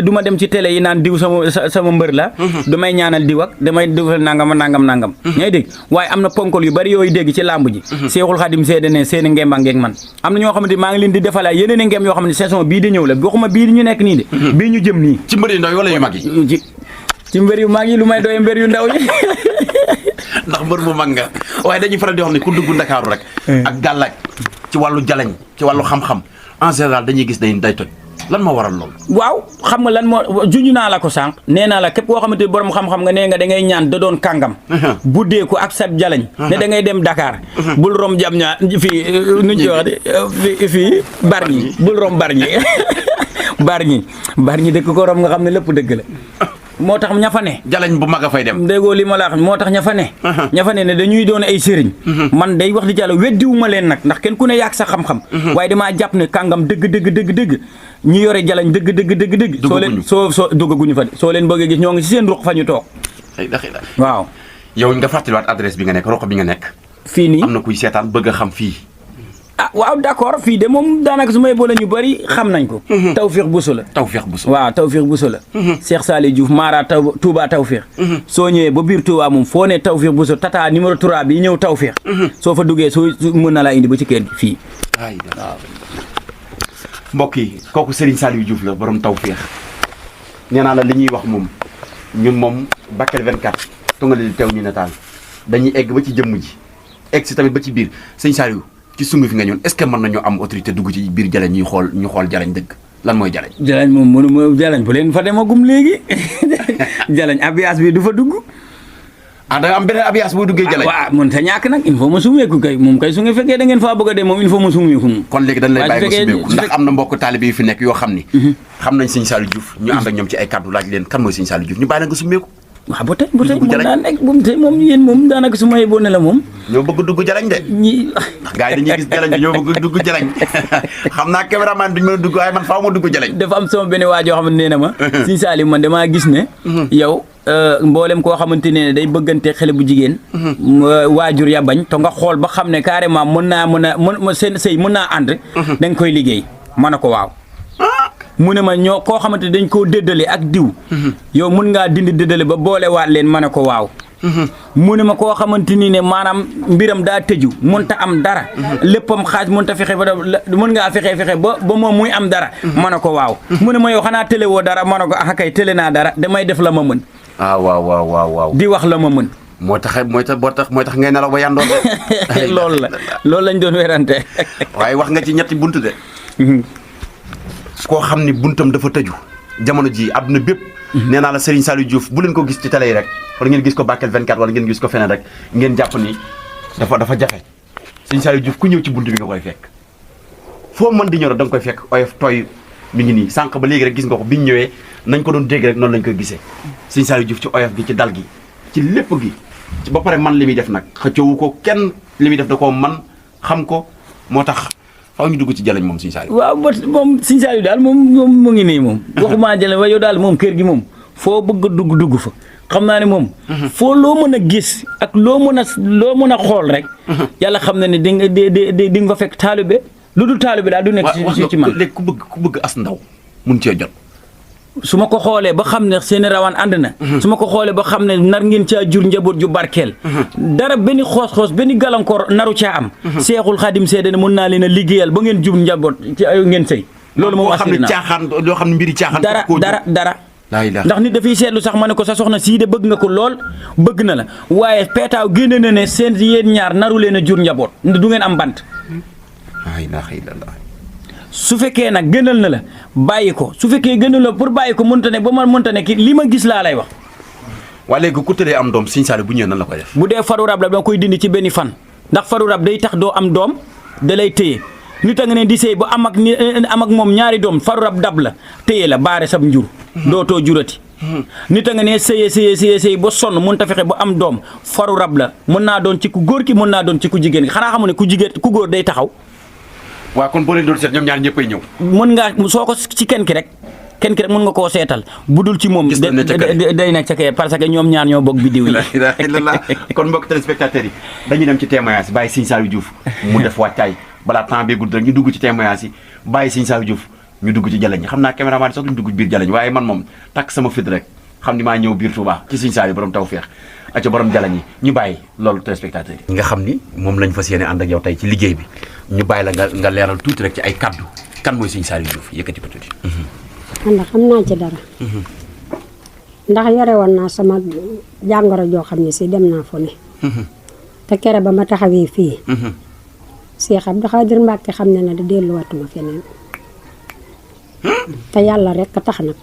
du ma dem ci télé yi naan diw sama mbër la. damay ñaanal diw ak damay defal nangam. ñooy dégg waaye am na ponkol yu bëri yooyu dégg ci làmb ji. Seexul Xadim seede ne seen ngemba ngeeg man am na ñoo xamante maa ngi leen di defal ay yeneen i ngem yoo xam ne saison bii di ñëw la waxuma bii ñu nekk nii de. bii ñu jëm nii. ci mbër yu ndaw yi wala yu mag yi. ci mbër yu mag yi lu may doy mbër yu ndaw yi. ndax mbër mu mag nga waaye dañuy faral di wax ne ku dugg Ndakaaru rek. ak gàllaaj ci wàllu jalañ ci wàllu xam-xam en général dañuy gis day toj lan moo waral loolu. waaw xam nga lan moo juñu naa la ko sànq nee naa la képp koo xamante ni borom xam-xam nga nee nga da ngay ñaan da doon kàngam. buddee ko ak sa jalañ. ne da ngay dem Dakar. bul rom jam ñaa fii nuñ ci wax de fii Bargny bul rom Bargny dëkk ko rom nga xam ne lépp dëgg la. moo tax ña fa ne. jalañ bu mag a fay dem. déggoo li ma la wax moo tax ña fa ne. ne dañuy doon ay sëriñ. man day wax di jàll weddiwuma leen nag ndax kenn ku ne yàgg sa xam-xam. waaye damaa jàpp ne kàngam dëgg. ñu yore jalañ dëgg. soo leen soo duggaguñu fa soo leen bëggee gis ñoo ngi ci seen ruq fa ñu toog. waaw. yow nga fàttaliwaat adresse bi nga nekk ruq bi nga nekk. fii nii am na kuy seetaan bëgg a xam fii. waaw d'accord fii de moom daanaka su may boole ñu bëri xam nañ ko. Tawfekh Bousso la. waaw Tawfekh Bousso la. Cheikh Saliou Diouf Mara Touba Tawfekh. soo ñëwee ba biir Touba moom foo ne Tawfekh Bousso tata numéro 3 bi ñëw Tawfekh. soo fa duggee soo mën na laa indi ba ci kër gi fii. waaw. mbokk yi kooku Serigne Saliou Diouf la borom Tawfekh nee naa la li ñuy wax moom ñun moom Bakel 24 tunga li teew ñu nataal dañuy egg ba ci jëmm ji egg si tamit ba ci biir sëñ Saliou ci sungu fi nga ñoon est-ce que mën nañoo am autorité dugg ci biir jalañ ñu xool jalañ dëgg lan mooy jalañ. jalañ moom mënuma jalañ bu leen fa demagum léegi jalañ abiyaas bi du fa dugg. da am beneen abiyaas boo duggee jalañ. waaw mën ta ñàkk nag il faut ma sumeeku kay moom kay su nga fekkee da ngeen faa bëgg a dem moom il faut ma sumeeku moom. kon léegi dañ lay bàyyi nga sumeeku ndax am na mbokk taalibe yi fi nekk yoo xam ni. xam nañ sëñ Saliou Diouf ñu ànd ak ñoom ci ay kàddu laaj leen kan mooy sëñ Saliou Diouf ñu bàyyi la nga sumeeku. waaw ba tey moom daa nekk moom yéen moom daanaka su ma yeboo ne la moom. ñoo bëgg dugg jalañ de. ndax gars yi dañuy gis jalañ bi ñoo bëgg dugg jalañ xam naa caméraman duñ mën a dugg waaye man faaw ma dugg jalañ. dafa am sama benn waajoo xam ne nee na ma. Sëñ Saliou man damaa gis ne. yow mboolem koo xamante ne day bëggante xale bu jigéen. waajur ya bañ te nga xool ba xam ne carrément mën seen sëy mën naa ànd. da nga koy liggéey ma ne ko waaw. mu ne ma ñoo koo xamante dañ koo déddale ak diw. yow mun ngaa dindi déddale ba boolewaat leen ma ne ko waaw. mu ne ma koo xamante ni ne maanaam mbiram daa tëju mënta am dara. léppam xaaj mënta fexe ba mën ngaa fexe ba moom muy am dara. ma ne ko waaw. mu ne ma yow xanaa télé woo dara ma ne ko ah kay télé naa dara damay def la ma mën. waaw. di wax la ma mën. moo tax ngay nelaw ba yandoon de. loolu lañ doon werante. waaye wax nga ci ñetti bunt de. koo xam ni buntam dafa tëju jamono ji àdduna bépp. nee naa la Serigne Saliou Diouf bu leen ko gis ci télé yi rek wala ngeen gis ko Bakel 24 wala ngeen gis ko feneen rek ngeen jàpp ni dafa jafe Serigne Saliou Diouf ku ñëw ci bunt bi nga koy fekk foo mën di ñëw da nga koy fekk oyof tooy mi ngi nii sànq ba léegi rek gis nga ko bi ñu ñëwee nañ ko doon dégg rek noonu lañ koy gisee Serigne Saliou Diouf ci oyof gi ci dal gi ci lépp gi ci ba pare man li muy def nag xëccoowu ko kenn li muy def da koo man xam ko moo tax faaw ñu dugg ci jalañ moom Sëñ Saliou. waaw moom Sëñ Saliou daal moom mu ngi nii moom. waxumaa jalañ waaye yow daal moom kër gi moom foo bëgg a dugg fa xam naa ne moom. foo loo mën a gis ak loo mën a xool rek. yàlla xam na ne di nga fa fekk taalibe lu dul taalibe daal du nekk ci man. léegi ku bëgg as ndaw mun cee jot. su ma ko xoolee ba xam ne seen rawaan ànd na. su ma ko xoolee ba xam ne nar ngeen caa jur njaboot ju barkeel. dara benn xoos-xoos benn gàllankoor naru caa am. Seexul Xaadim seede ne mën naa leen a liggéeyal ba ngeen jur njaboot ci ngeen sëy. loolu moom assuré naa loo xam ne mbiri caaxaan. dara. ndax nit dafay seetlu sax ma ne ko sa soxna sii de bëgg nga ko lool bëgg na la waaye peetaaw génne na ne seen yéen ñaar naru leen a jur njaboot du ngeen am bant. su fekkee nag gënal na la bàyyi ko su fekkee gënal la pour bàyyi ko mënta ne ba ma mënta ne ki li ma gis laa lay wax waa léegi ku tëddee am doom Sëñ Saliou bu ñëwee nan la koy def. bu dee faru rab la danga koy dindi ci benn fan ndax faru rab day tax doo am doom da lay téye nit a nga ne di sëy ba am ak moom ñaari doom faru rab dab la téye la baare sab njur dootoo jurati nit a nga ne sëy ba sonn mën ta fexe ba am doom faru rab la mën naa doon ci ku góor ki mën naa doon ci ku jigéen ki xanaa xamu ne ku góor day taxaw. waaw kon boo leen doon seet ñoom ñaar ñëppay ñëw. mën ngaa soo ko ci kenn ki rek mën nga koo seetal budul ci moom. day nekk ca kee parce que ñoom ñaar ñoo bokk biddiw yi. kon mbokk téléspectateurs yi dañuy dem ci témoignage bàyyi Sëñ Saliou Diouf mu def wàccaay balaa temps bee gudd rek ñu dugg ci témoignage yi bàyyi Sëñ Saliou Diouf ñu dugg ci jaleñ xam naa caméraman sax duñ dugg biir jaleñ waaye man moom takk sama fit rek xam ni maa ñëw biir Touba ci Sëñ Saliou borom tawfeex ak borom jaleñ yi ñu bàyyi loolu téléspectateurs yi nga xam ni moom lañ fas yéene ànd ak yow tey ci liggéey bi ñu bàyyi la nga leeral tuuti rek ci ay kaddu kan mooy Sëñ Saliou Diouf yëkkati ko tuuti. man xam naa ci dara ndax yore woon naa sama jàngoro joo xam ne si dem naa fu ne te kere ba ma taxawee fii Cheikh Abdou Khadir Mbacke xam ne na da delluwaatuma feneen te yàlla rek a tax nag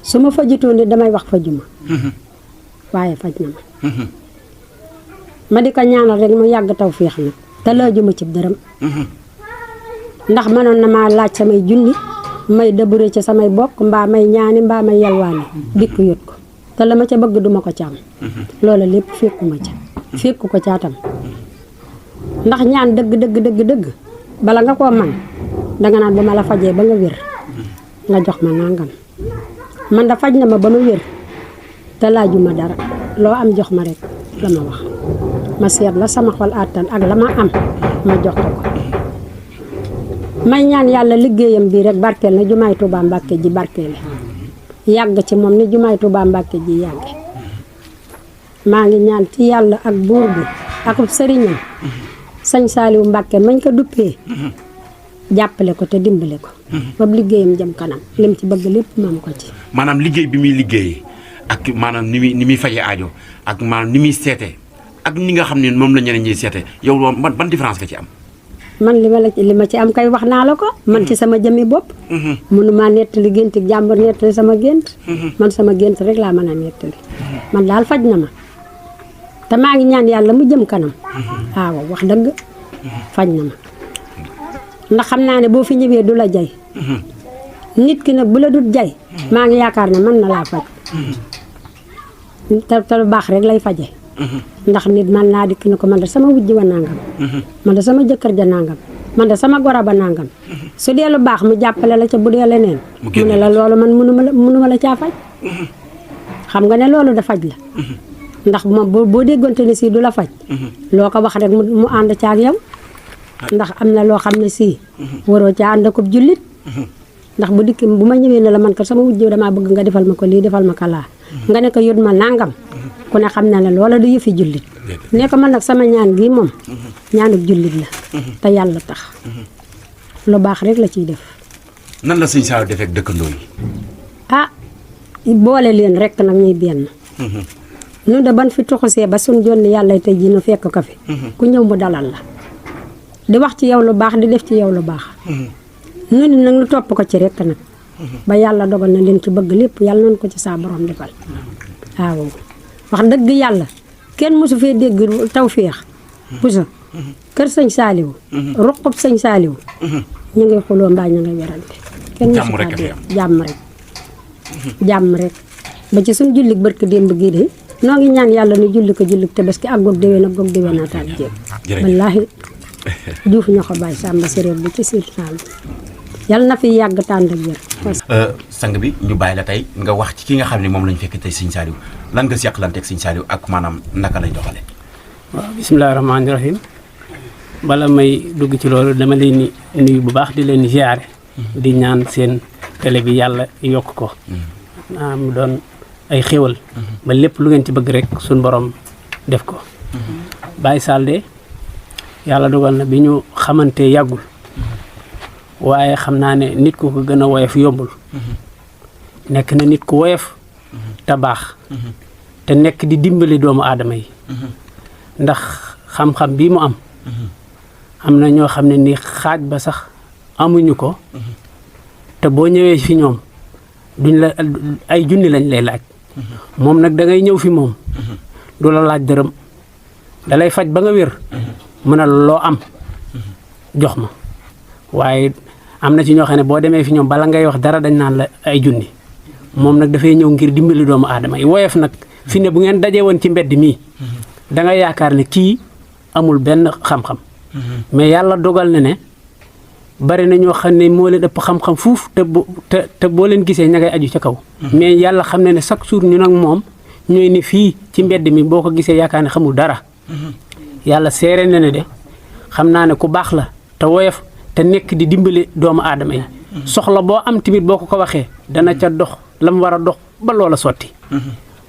su ma fajutoo ni damay wax fajuma waaye faj na ma di ko ñaanal rek mu yàgg taw féex nag te laajuma ci dërëm ndax mënoon na maa laaj samay junni may dëbure ci samay bokk mbaa may ñaani mbaa may yalwaani dikk yot ko te la ma ca bëgg duma ko ca am loola lépp fekkuma ca fekku ko caatam ndax ñaan dëgg bala nga koo man danga naan bu ma la fajee ba nga wér nga jox ma nangam man da faj na ma ba ma wér te laajuma dara loo am jox ma rek la ma wax ma seet la sama xol àttan ak la ma am ma jox ko may ñaan yàlla liggéeyam bii rek barkeel na jumaay Touba Mbàkke ji barkeele yàgg ci moom ni jumaay Touba Mbàkke ji yàgg maa ngi ñaan ci yàlla ak buur bi ak sëriñam Sëñ Saliou Mbàkke mañ ko duppee jàppale ko te dimbale ko ba liggéeyam jëm kanam lim ci bëgg lépp moom ko ci maanaam liggéey bi muy liggéey ak maanaam ni muy faje aajo ak maanaam ni muy seete ak ni nga xam ne moom la ñeneen ñiy seete yow ban différence nga ci am. man li ma ci am kay wax naa la ko man ci sama jëmmi bopp mënumaa nettali gént jàmbur nettali sama gént man sama gént rek laa mën a nettali man daal faj na ma te maa ngi ñaan yàlla mu jëm kanam waaw wax dëgg faj na ma ndax xam naa ne boo fi ñëwee du la jay nit ki nag bu la dut jay maa ngi yaakaar ne mën na laa faj te lu baax rek lay faje ndax nit man naa dikk ne ko man de sama wujj wa nangam man de sama jëkkër ja nangam man de sama goro ba nangam su dee lu baax mu jàppale la ca bu dee leneen mu ne la loolu man mënuma la caa faj xam nga ne loolu da faj la ndax moom boo déggoonte ne si du la faj loo ko wax rek mu ànd ca ak yow ndax am na loo xam ne si waroo caa ànd ko jullit ndax bu dikk bu ma ñëwee ne la man ko sama wujj damaa bëgg nga defal ma ko lii defal ma ko laa nga ne ko yót ma nangam ku ne xam na ne loola du yëfi jullit ne ko man nag sama ñaan gi moom ñaanub jullit la te yàlla tax lu baax rek la ciy def. nan la Sëñ Saliou defee ak dëkkandoo yi. ah boole leen rek nag ñuy benn. ñun de ban fi tuxusee ba suñ jonni yàlla tey jii nu fekk ko fi. ku ñëw mu dalal la. di wax ci yow lu baax di def ci yow lu baax. ñun nag ñu topp ko ci rek nag. ba yàlla dogal na leen ci bëgg lépp yàlla nañu ko ci saa borom defal. waaw wax dëgg yàlla kenn mosu fee dégg tawféex. puso kër Sëñ Saliou. ruqub Sëñ Saliou. ñu ngi xuloo mbaa ñu ngi werante. kenn mosu faa dégg jàmm rek. jàmm rek ba ci suñ jullit barke démb gii de noo ngi ñaan yàlla nu julli ko julli Tabaski ak goog déwén ak goog déwénataat jéem. wallaahi Diouf ñoo ko bàyyi Samba séréer bi ci Sine Saalum yàlla na fi yàgg tànd ak wér. sang bi ñu bàyyi la tey nga wax ci ki nga xam ne moom lañu fekk tey Sëñ Saliou lan nga seqlanteeg Sëñ Saliou ak maanaam naka lay doxalee. waaw bisimilah rahmaani rahim bala may dugg ci loolu dama leen di nuyu bu baax di leen di ziare. di ñaan seen télé bi yàlla yokk ko. mu doon ay xéwal. ba lépp lu ngeen ci bëgg rek suñ borom def ko. Baye Sall de yàlla dogal na bi ñu xamante yàggul. waaye xam naa ne nit ku ko gën a woyof yombul. nekk na nit ku woyof. te baax. te nekk di dimbali doomu aadama yi. ndax xam-xam bii mu am. am na ñoo xam ne ni xaaj ba sax amuñu ko. te boo ñëwee fi ñoom duñ la ay junni lañ lay laaj moom nag da ngay ñëw fi moom du la laaj dërëm da lay faj ba nga wér mën a loo am jox ma waaye am na ci ñoo xam ne boo demee fi ñoom bala ngay wax dara dañ naan la ay junni moom nag dafay ñëw ngir dimbali doomu aadama yi woyof nag fi ne bu ngeen dajee woon ci mbedd mii da nga yaakaar ne kii amul benn xam-xam mais yàlla dogal na ne bari na ñoo xam ne moo leen ëpp xam-xam fuuf te boo leen gisee ña ngay aju ca kaw mais yàlla xam ne ne chaque jour ñu nag moom ñooy ne fii ci mbedd mi boo ko gisee yaakaar ne xamul dara yàlla seere na ne de xam naa ne ku baax la te woyof te nekk di dimbali doomu aadama yi soxla boo am tamit boo ko waxee dana ca dox la mu war a dox ba loola sotti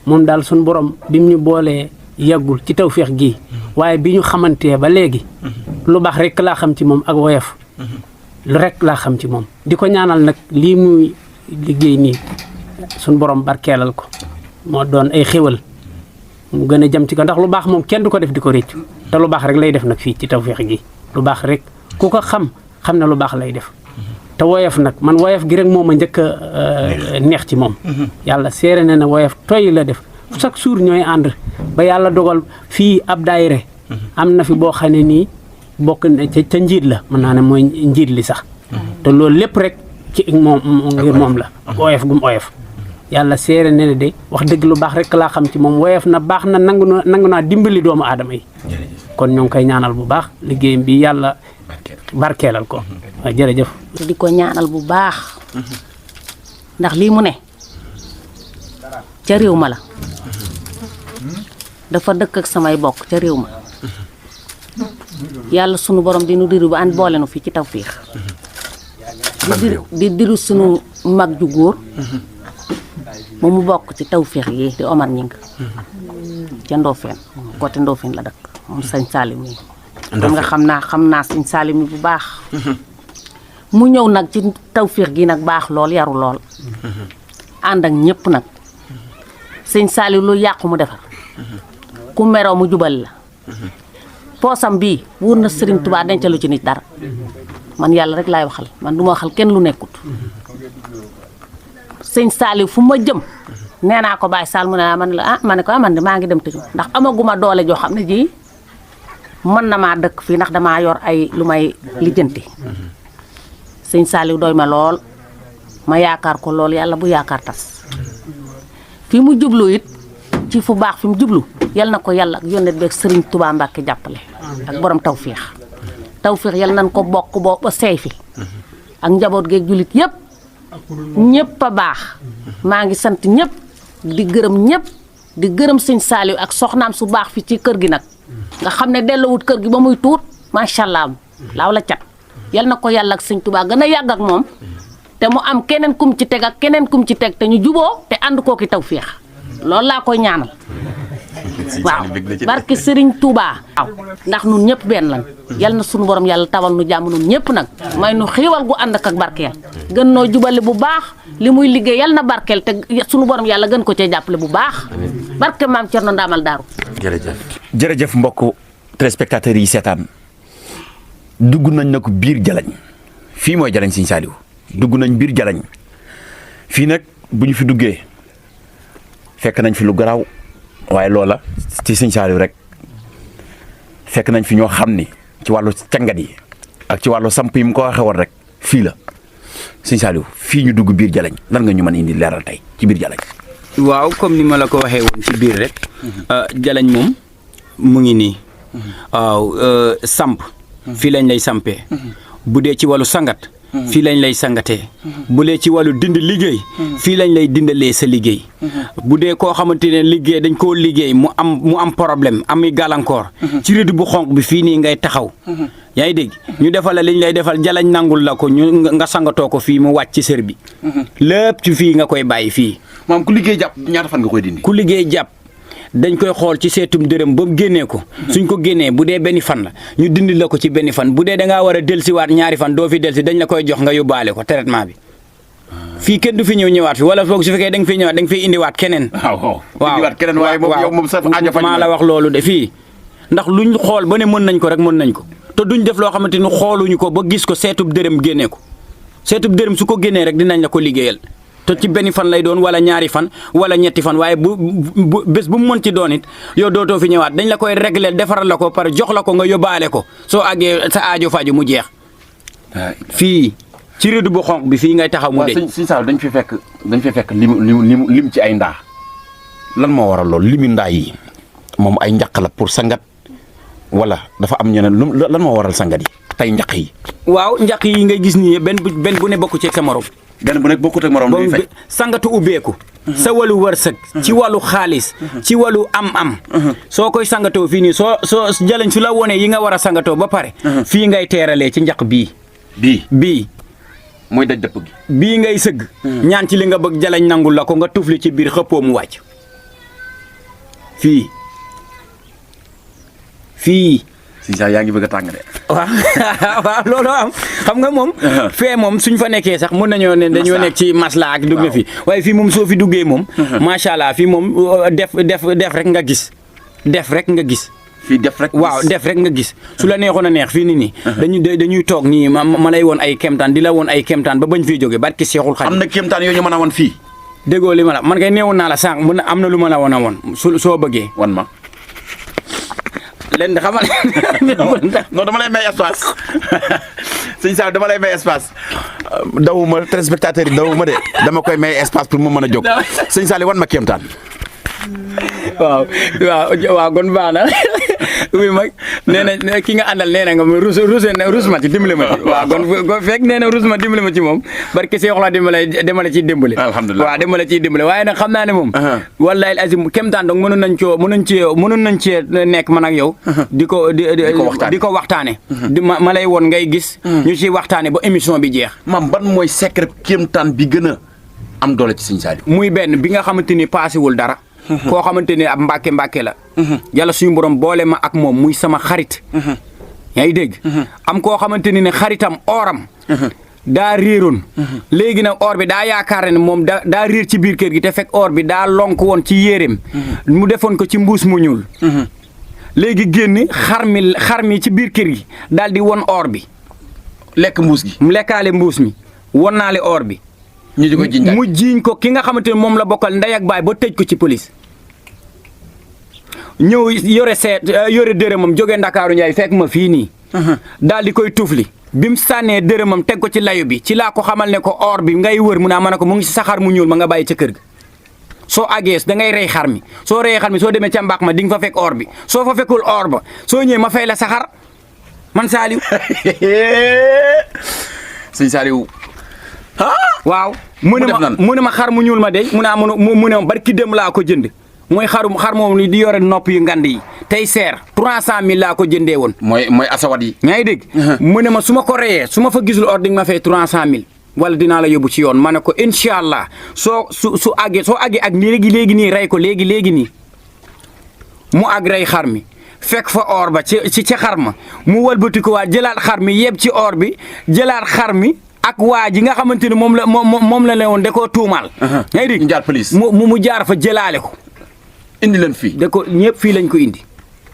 moom daal suñu borom bi mu ñu boolee yàggul ci tawféex gii waaye bi ñu xamantee ba léegi lu baax rek laa xam ci moom ak woyof lu rek laa xam ci moom di ko ñaanal nag lii muy liggéey nii suñu borom barkeelal ko moo doon ay xéwal mu gën a jëm ci ko ndax lu baax moom kenn du ko def di ko réccu te lu baax rek lay def nag fii ci tawféex gi lu baax rek ku ko xam ne lu baax lay def te woyof nag man woyof gi rek moom a njëkk a neex ci moom yàlla seere na ne woyof toy la def chaque jour ñooy ànd ba yàlla dogal fii ab daayire am na fi boo xam ne nii bokk na ca njiit la mën naa ne mooy njiit li sax te loolu lépp rek ci moom ngir moom la woyof gum woyof yàlla seere na ne de wax dëgg lu baax rek laa xam ci moom woyof na baax na nangu naa dimbali doomu aadama yi kon ñoo ngi koy ñaanal bu baax liggéeyam bi yàlla barkeelal ko waaw jërëjëf di ko ñaanal bu baax ndax lii mu ne ca réew ma la dafa dëkk ak samay bokk ca réew ma yàlla sunu borom di nu diru ba ànd boole nu fii ci tawféex di diru sunu mag ju góor moom mu bokk ci tawféex yi di Omar Ñing ca Ndofeen côté Ndofeen la dëkk moom sëñ Salim yi kon nga xam naa sëñ Salim yi bu baax mu ñëw nag ci tawféex gi nag baax lool yaru lool ànd ak ñëpp nag sëñ Salim lu yàqu mu defar ku meroo mu jubal la poosam bii wóor na Sëriñ Tuubaa dencalu ci nit dara man yàlla rek laay waxal man du ma waxal kenn lu nekkut sëñ Salim fu ma jëm nee naa ko Baye Sall mu ne man la ma ne ko man de maa ngi dem tëju ndax amaguma doole joo xam ne ji mën na maa dëkk fii ndax damaa yor ay lu may lijjanti sëñ Salim doy ma lool ma yaakaar ko lool yàlla bu yaakaar tas fi mu jublu it ci fu baax fi mu jublu yal na ko yàlla ak yónnet beeg Sëriñ Tuubaa Mbàkke jàppale ak borom tawféex yal nañ ko bokk boo ba seey fi ak njaboot geeg jullit yëpp ñëpp a baax maa ngi sant ñëpp di gërëm ñëpp di gërëm sëñ Saaliw ak soxnaam su baax fi ci kër gi nag nga xam ne delloowut kër gi ba muy tuut macha allah laaw la cat yal na ko yàlla ak sëñ Tuubaa gën a yàgg ak moom te mu am keneen kum ci teg ak keneen kum ci teg te ñu juboo te ànd kooki tawféex loolu laa koy ñaanal waaw barke Sëriñ Tuubaa waaw ndax nun ñëpp benn lan yal na sunu borom yàlla tawal nu jàmm nun ñëpp nag may nu xiiwal gu ànd ak barkeel gën noo jubale bu baax li muy liggéey yal na barkeel te sunu borom yàlla gën ko cee jàppale bu baax barke maam Cerno Ndaamal Daaru jërëjëf mbokk téléspectateurs yi seetaan dugg nañ na ko biir Jalañ fii mooy Jalañ Sëñ Saaliw dugg nañ biir Jalañ fii nag bu ñu fi duggee fekk nañ fi lu garaaw waaye loola ci Sëñ Saaliw rek fekk nañ fi ñoo xam ni ci wàllu cangat yi ak ci wàllu samp yi mu ko waxee woon rek fii la Sëñ Saaliw fii ñu dugg biir Jalañ lan nga ñu mën a indi leeral tey ci biir Jalañ. waaw comme ni ma la ko waxee woon ci biir rek Jalañ moom mu ngi nii waaw samp fii lañ lay sampee bu dee ci wàllu sangat fii lañ lay sangatee bu dee ci wàllu dind liggéey fii lañ lay dindalee sa liggéey bu dee koo xamante ne liggéey dañ koo liggéey mu am problème ami gàllankoor ci rëdd bu xonq bi fii nii ngay taxaw yaa ngi dégg ñu defal la liñ lay defal Jalañ nangul la ko ñu nga sangatoo ko fii mu wàcc ci sër bi lépp ci fii nga koy bàyyi fii maam ku liggéey jàpp ñaata fan nga koy dindi. ku liggéey jàpp dañ koy xool ci seetum dërëm ba mu génnee ko suñ ko génnee bu dee benn fan la ñu dindi la ko ci benn fan bu dee da ngaa war a delsiwaat ñaari fan doo fi delsi dañ la koy jox nga yóbbaale ko traitement bi fii kenn du fi ñëwaat fi wala foog su fekkee da nga fiy ñëwaat da nga fiy indiwaat keneen. waaw indiwaat keneen waaye moom yow moom sax aajo faj maa la wax loolu de fii ndax luñ xool ba ne mën nañ ko rek mën nañ ko te duñ def loo xamante ni xooluñu ko ba gis ko seetub dërëm génnee ko seetub dërëm su ko génnee rek dinañ la ko liggéeyal te ci benn fan lay doon wala ñaari fan wala ñetti fan waaye bu bés bu mu mën ci doon it yow dootoo fi ñëwaat dañ la koy régler defaral la ko par jox la ko nga yóbbaale ko soo àggee sa aajo faju mu jeex fii ci rédu bu xonq bi fii ngay taxaw mu deñ Sëñ Saliou dañ fi fekk lim ci ay ndaa lan moo waral loolu limi ndaa yi moom ay njaq la pour sangat wala dafa am ñeneen lan moo waral sangat yi tey njaq yi waaw njaq yi ngay gis nii benn bu ne bokku ci sa morom benn bu nekk bokkut ak morom bi fekk sangatu ubbeeku sa wàllu wërsëg ci wàllu xaalis ci wàllu am soo koy sangatoo fii nii soo jëlañ su la wone yi nga war a sangatoo ba pare fii ngay teeralee ci njaq bii mooy daj dëpp gi bii ngay sëgg ñaan ci li nga bëgg jalañ nangul la ko nga tufli ci biir xëppoo mu wàcc fii Sëñ Saliou yaa ngi bëgg a tàng de waaw loolu am xam nga moom fee moom suñ fa nekkee sax mën nañoo ne dañoo nekk ci masla ak dugg fi waaye fii moom soo fi duggee moom macha allah fii moom def rek nga gis fii def rek waaw def rek nga gis su la neexoon a neex fii nii dañuy toog nii ma lay woon ay kemtaan di la woon ay kemtaan ba bañ fii jógee barki Seexul Xadiim am na kemtaan yoo ñu mën a woon fii déggoo li ma la man kay neewoon naa la sànq mun am na lu ma la woon a woon soo bëggee wan ma leen di xamal non dama lay may espace Sëñ Saliou dama lay may espace dawuma téléspectateur yi dawuma de dama koy may espace pour mu mën a jóg Sëñ Saliou wan ma kéemtaan waaw kon baax na oui mag nee na ki nga àndal nee na nga rus ma ci dimbali ma ci waaw kon fekk nee na rus ma dimbali ma ci moom barke Seex la demale ciy dimbali alhamdulilah waaw demale ciy dimbali waaye nag xam naa ne moom wallahi azim kéemtaan donc mënoon nañ cee nekk man ak yow di ko waxtaane ma lay woon ngay gis ñu ci waxtaane ba émission bi jeex maam ban mooy secret kéemtaan bi gën a am doole ci Sëñ Saliou muy benn bi nga xamante ni paasewul dara koo xamante ne ab mbàkke la yàlla suñu borom boole ma ak moom muy sama xarit yaa ngi dégg am koo xamante ni ne xaritam oram daa réeroon léegi nag or bi daa yaakaar ne moom daa réer ci biir kër gi te fekk or bi daa lonk woon ci yéreem mu defoon ko ci mbuus mu ñuul léegi génn xar mi ci biir kër gi daal di won or bi lekk mbuus gi mu lekkaale mbuus mi won naale or bi ñu di ko jiiñ mu jiiñ ko ki nga xamante ne moom la bokkal ndey ak baay ba tëj ko ci police ñëw yore dërëmam jógee Ndakaaru Njaay fekk ma fii nii daal di koy tufli bi mu sànnee dërëmam teg ko ci layu bi ci laa ko xamal ne ko or bi ngay wër mu naa ma ne ko mu ngi si saxaar mu ñuul ma nga bàyyi ca kër ga soo àggee da ngay rey xar mi soo reyee xar mi soo demee ca mbaax ma di nga fa fekk or bi soo fa fekkul or ba soo ñëwee ma fay la saxar man Saliou Sëñ Saliou waaw mu ne ma xar mu ñuul ma de mu ne ma barki dem laa ko jënd mooy xar moom ni di yore nopp yu ngand yi tey seer 300 000 laa ko jëndee woon mooy asawat yi yaa ngi dégg mu ne ma su ma ko reyee su ma fa gisul or di nga ma fay 300 000 wala dinaa la yóbbu ci yoon ma ne ko incha allah soo àggee ak léegi nii rey ko léegi nii mu àgg rey xar mi fekk fa or ba ci xar ma mu walbati ko waa jëlaat xar mi yeb ci or bi jëlaat xar mi ak waa ji nga xamante ni moom la woon da koo tuumaal. yaa ngi dégg jaar police mu jaar fa jëlaale ko. indi leen fii. da ko ñëpp fii lañ ko indi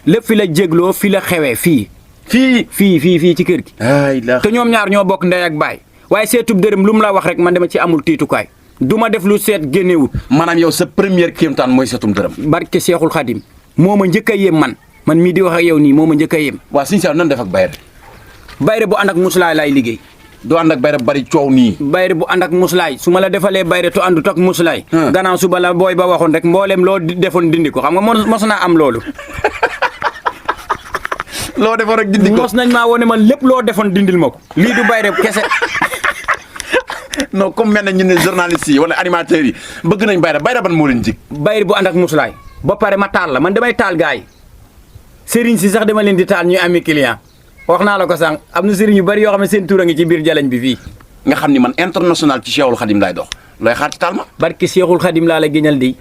lépp fi la jégloo fi la xewee fii ci kër gi. te ñoom ñaar ñoo bokk ndey ak baay waaye seetub dërëm lu mu la wax rek man dama ci amul tiitukaay du ma def lu seet génnewut. maanaam yow sa première kéemtaan mooy seetum dërëm. barke Seexul Xadim moo ma njëkk a yéem man mii di wax ak yow nii moo ma njëkk a yéem. waaw Sëñ Saliou nan def ak bayre. bayre bu ànd ak muslaay laay liggéey. doo ànd ak bayre bari coow nii. bayre bu ànd ak muslaay su ma la defalee bayre to àndut ak muslaay. gannaaw suba la booy ba waxoon rek mbooleem loo defoon dindi ko xam nga mos naa am loolu. loo defoon rek dindi ko mos nañ maa wone man lépp loo defoon dindil ma ko. lii du bayre kese. non comme mel na ñu ne journalistes yi wala animateurs yi bëgg nañ bayre ban moo leen jig. bayre bu ànd ak muslaay ba pare ma taal la man damay taal gars yi sëriñ si sax dama leen di taal ñuy ami client wax naa la ko sànq am na sëriñ yu bari yoo xam ne seen tur a ngi ci biir jalañ bi fii. nga xam ni man international ci Cheikhul Khadim laay dox looy xaar ci taal ma. barki Cheikhul Khadim laa la géñal di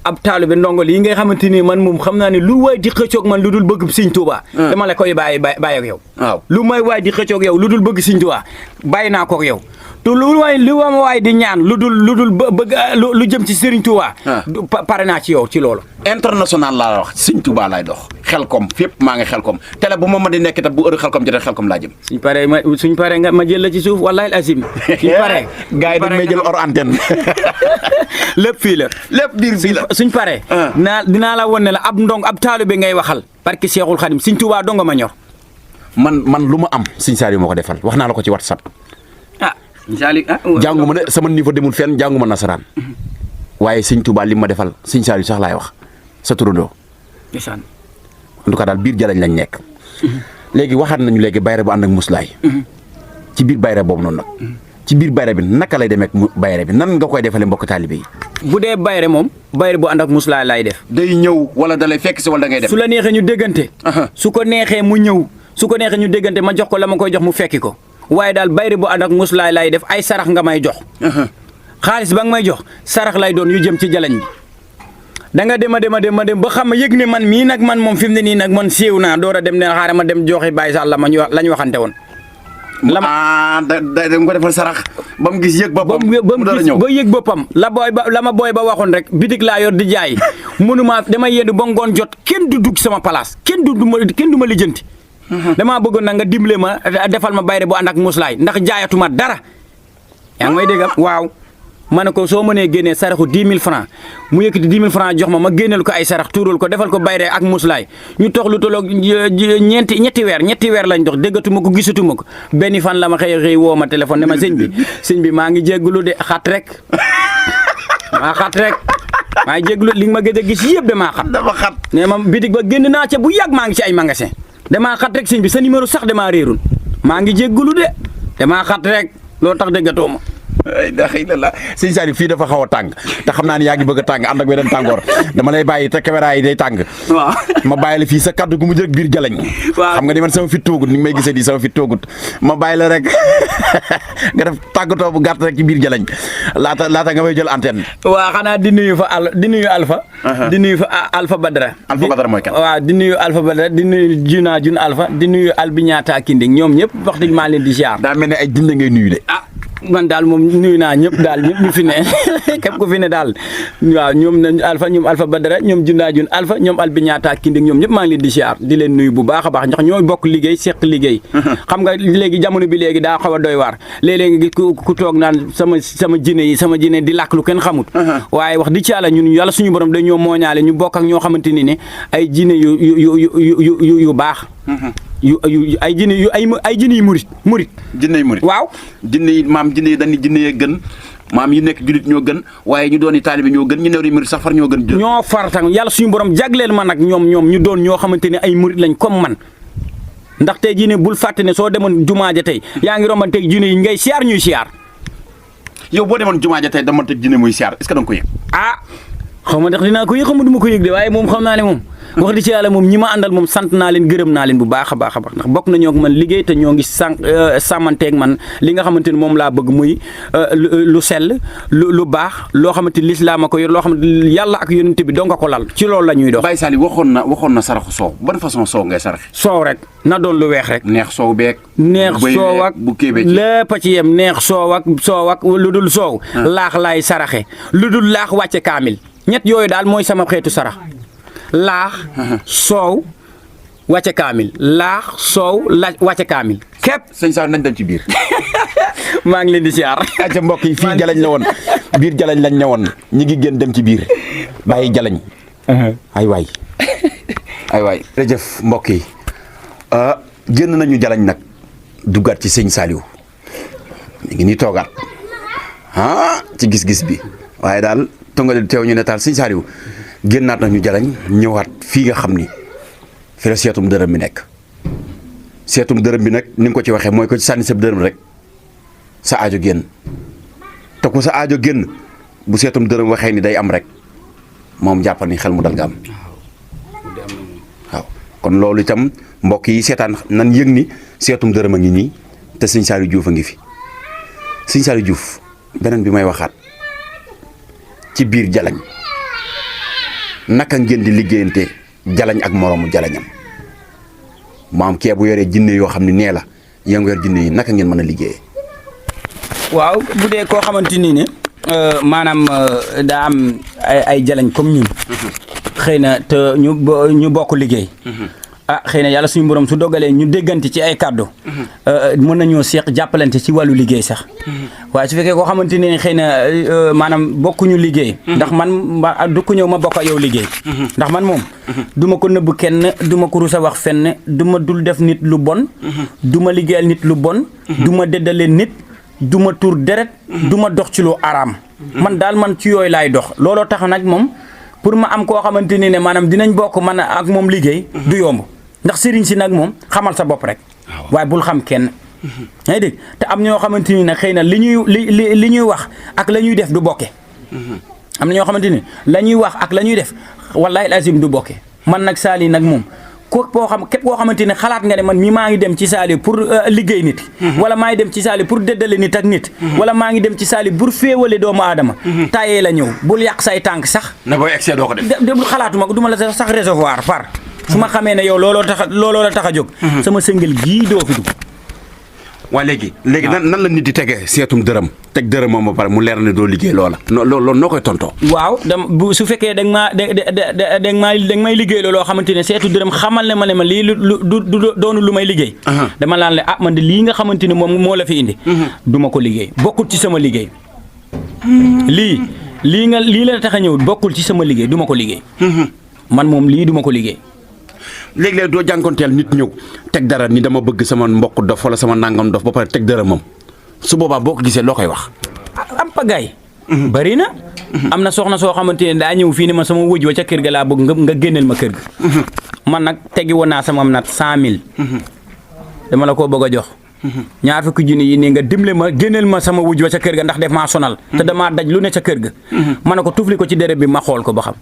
ab taalu bi ndongo lii ngay xamante ni man moom xam naa ne lu waay di xëccoog man lu dul bëgg Sëñ Tuubaa. dama la koy bàyyi ak yow. waaw lu may waay di xëccoog yow lu dul bëgg Sëñ Tuubaa bàyyi naa ko ak yow te lu ma waay di ñaan lu dul bëgg lu jëm ci Serigne Touba. pare naa ci yow ci loolu. international laa wax Serigne Touba laay dox Xelkom fépp maa ngi Xelkom télé bu ma di nekk itam bu heure Xelkom jotee Xelkom laa jëm. suñ paree nga ma jël la ci suuf wallahi azim. suñ paree gars yi dañ may jël hors antenne. lépp fii la. lépp biir fii la suñ paree. dinaa la won ne la ab ndong ab taalibe ngay waxal. parce que Cheikhul Khadim Serigne Touba dong ma ñor. man lu ma am Serigne Saliou moo ko defal wax naa la ko ci WhatsApp. jàngu ma ne sama niveau demul fenn jàngu ma nasaraan. waaye Serigne Touba li ma defal Serigne Saliou sax laay wax sa turandoo. en tout cas daal biir jalañ lañ nekk. léegi waxaat nañu léegi bayre bu ànd ak muslaay. ci biir bayre boobu noonu nag. ci biir bayre bi naka lay demee ak bayre bi nan nga koy defalee mbokk taalibe yi. bu dee bayre moom bayre bu ànd ak muslaay laay def. day ñëw wala da lay fekk si wala da ngay def. su la neexee ñu déggante. su ko neexee mu ñëw su ko neexee ñu déggante ma jox ko la ma koy jox mu fekki ko. waaye daal bayre bu ànd ak muslaay lay def ay sarax nga may jox. xaalis ba nga may jox sarax lay doon yu jëm ci jalañ bi. da nga dem ba xam ma yëg ne man mii nag man moom fi mu ne nii nag man siiw naa door a dem ne xaaral ma dem joxe bàyyi sax la ñu waxante woon. da nga ko defal sarax ba mu gis yëg boppam ba yëg boppam la ma booy ba waxoon rek bitig laa yor di jaay mënuma dama yendu ba ngoon jot kenn du dugg sama place kenn du ma lijjanti. damaa bëggoon nag nga dimbale ma defal ma bayre bu ànd ak muslaay ndax jaayatuma dara. yaa ngi may dégg waaw ma ne ko soo mënee génnee saraxu 10 000 francs mu yëkkati 10 000 francs jox ma génneel ko ay sarax tuural ko defal ko bayre ak muslaay ñu toog lu tolloog ñetti weer lañ dox déggatuma ko gisatuma ko benn fan la ma xëy woo ma téléphone ne ma sëñ bi maa ngi jéggulu de xat rek maa ngi jéggulu li nga ma gëj a gis yëpp damaa xat. dafa xat ne ma bitig ba génn naa ca bu yàgg maa ngi ci ay magasin damaa xat rek sëñ bi sa numéro sax damaa réerul maa ngi jéggulu de damaa xat rek loolu tax déggatoo ma. la Serigne Saliou fii dafa xaw a tàng te xam naa ne yaa ngi bëgg a tàng ànd ak beneen tàngoor dama lay bàyyi te caméra yi day tàng. waaw ma bàyyi la fii sa kaddu gu mu jël biir jalañ. waaw xam nga ni man sama fit toogut ni nga may gisee di sama fit toogut ma bàyyi la rek nga def tàggatoo bu gàtt rek ci biir jalañ laata nga may jël antenne. waaw xanaa di nuyu Alpha. di nuyu fa Alpha Badara. Alpha Badara mooy kan. waaw di nuyu Alpha Badara di nuyu Jun Alpha di nuyu Albiñata Kinding ñoom ñëpp wax dëgg maa leen di ziar. daa mel ne ay dinde ngay nuyu de. man daal moom nuyu naa ñëpp daal ñëpp ñu fi ne képp ku fi ne daal waaw ñoom Alpha Badara ñoom Jun Alpha ñoom Albiñata Kinding ñoom ñëpp maa ngi leen di siyaar di leen nuyu bu baax a baax ndax ñooy bokk liggéey seq liggéey. xam nga léegi jamono bi léegi daa xaw a doy waar léeg-léeg nga gis ku toog naan sama jine di làkk lu kenn xamut. waaye wax di ci yàlla ñun yàlla suñu borom dañoo mooñaale ñu bokk ak ñoo xamante ni ne ay jine yu baax. ay jinne yu murit jinne yu murit waaw jinne yi maam jinne yi dañuy jinne yee gën maam yi nekk julit ñoo gën waaye ñu doon taalibe ñoo gën ñu neew murit sax far ñoo gën ñoo far tam yàlla suñu borom jagleel ma nag ñoom ñu doon ñoo xamante ne ay murit lañ comme man ndax tey jinne bul fàtte ne soo demoon jumaa ja tey yaa ngi romban tey jinne yi ngay siyaar ñuy siyaar yow boo demoon jumaa ja tey dama teg jinne muy siyaar est-ce que da nga ko yëg xaw ma ndax dinaa ko yëg xaw ma du ma ko yëg de waaye moom xam naa ne moom wax di ci yàlla moom ñi ma àndal moom sant naa leen gërëm naa leen bu baax a baax ndax bokk nañoo ak man liggéey te ñoo ngi sàmmanteeg man li nga xamante ni moom laa bëgg muy lu sell lu baax loo xamante ni lislaam a ko yor loo xamante ni yàlla ak yonent bi doo nga ko lal ci loolu la ñuy dox. Baye Saliou waxoon na saraxu soow ban façon soow ngay saraxe. soow rek na doon lu weex rek. neex soow beeg. neex soow ak bu kéebee ci lépp a ci yem neex soow ak lu dul soow. laax laay saraxe lu dul laax wàcce kaamil ñett yooyu daal mooy sama xeetu sarax. laax soow wàcce kaamil laax soow wàcce kaamil képp. sëñ Saliou nañ dem ci biir. maa ngi leen di siyaar. acca mbokk yi fii jalañ la woon biir jalañ lañ ne woon ñi ngi gën dem ci biir bàyyi jalañ. ay waay jërëjëf mbokk yi génn nañu jalañ nag duggaat ci sëñ Saliou mi ngi nii toogaat ci gis-gis bi waaye daal tongali teew ñu ne taal sëñ Saliou génnaat nañu jalañ ñëwaat fii nga xam ni fi la seetum dërëm bi nekk seetum dërëm bi nag ni nga ko ci waxee mooy ko ci sànni sa dërëm rek sa aajo génn te ku sa aajo génn bu seetum dërëm waxee ni day am rek moom jàppal ni xel mu dal nga am waaw kon loolu itam mbokk yi seetaan nan yëg ni seetum dërëm a ngi nii te sëñ Saliou Diouf a ngi fi sëñ Saliou Diouf beneen bi may waxaat ci biir jalañ naka ngeen di liggéeyante jalañ ak moroomu jalañam maam kee bu yoree jinne yoo xam ne nee la yaa ngi yor jinne yi naka ngeen mën a liggéeyee. waaw bu dee koo xamante ni ne maanaam daa am ay jalañ comme ñun xëy na te ñu bokk liggéey xëy na yàlla suñu borom su dogalee ñu déggante ci ay kàddu mën nañoo seeq jàppalante ci wàllu liggéey sax waaye su fekkee koo xamante ne xëy na maanaam bokkuñu liggéey ndax man du ko ñëw ma bokk ak yow liggéey ndax man moom du ma ko nëbb kenn du ma ko rus a wax fenn du ma dul def nit lu bon du ma liggéeyal nit lu bon du ma déddale nit du ma tuur deret du ma dox ci lu araam man daal man ci yooyu laay dox looloo tax nag moom pour ma am koo xamante ni ne maanaam dinañ bokk man ak moom liggéey du yomb ndax sëriñ si nag moom xamal sa bopp rek waaye bul xam kenn yaa ngi dégg te am ñoo xamante ni nag xëy na li ñuy wax ak la ñuy def du bokke am na ñoo xamante ni la ñuy wax ak la ñuy def wallaahi lazim du bokke man nag Saly nag moom képp koo xamante ne xalaat nga ne man mii maa ngi dem ci Saly pour liggéey nit wala maa ngi dem ci Saly pour déddale nit ak nit wala maa ngi dem ci Saly pour féewale doomu aadama tayee la ñëw bul yàq say tànk sax na booy excès doo ko def xalaatuma ko du ma la sax réservoir far su ma xamee ne yow looloo la tax a jóg sama sëngal gii doo fi dugg waaye léegi nan la nit di tegee seetum dërëm teg dërëm moom ba pare mu leer ne doo liggéey loola loolu noo koy tontoo waaw su fekkee da nga may liggéey looloo xamante ne seetu dërëm xamal ne ma lii du doonu lu may liggéey dama laan le man de lii nga xamante ne moom moo la fi indi du ma ko liggéey bokkul ci sama liggéey lii la tax a ñëw bokkul ci sama liggéey du ma ko liggéey man moom lii du ma ko liggéey léeg-léeg doo jànkonteel nit ñëw teg dara ni dama bëgg sama mbokk dof wala sama nangam dof ba pare teg dara moom su boobaa boo ko gisee loo koy wax. am pagaay bari na am na soxna soo xamante ne daa ñëw fii ni ma sama wëj wa ca kër ga laa bëgg nga génneel ma kër ga man nag tegi woon naa sama nat 100 000 dama la koo bëgg a jox ñaar fukki junni yi nii nga dimbale ma génneel ma sama wëj wa ca kër ga ndax def maa sonal te damaa daj lu ne ca kër ga ma ne ko tufli ko ci deret bi ma xool ko ba xam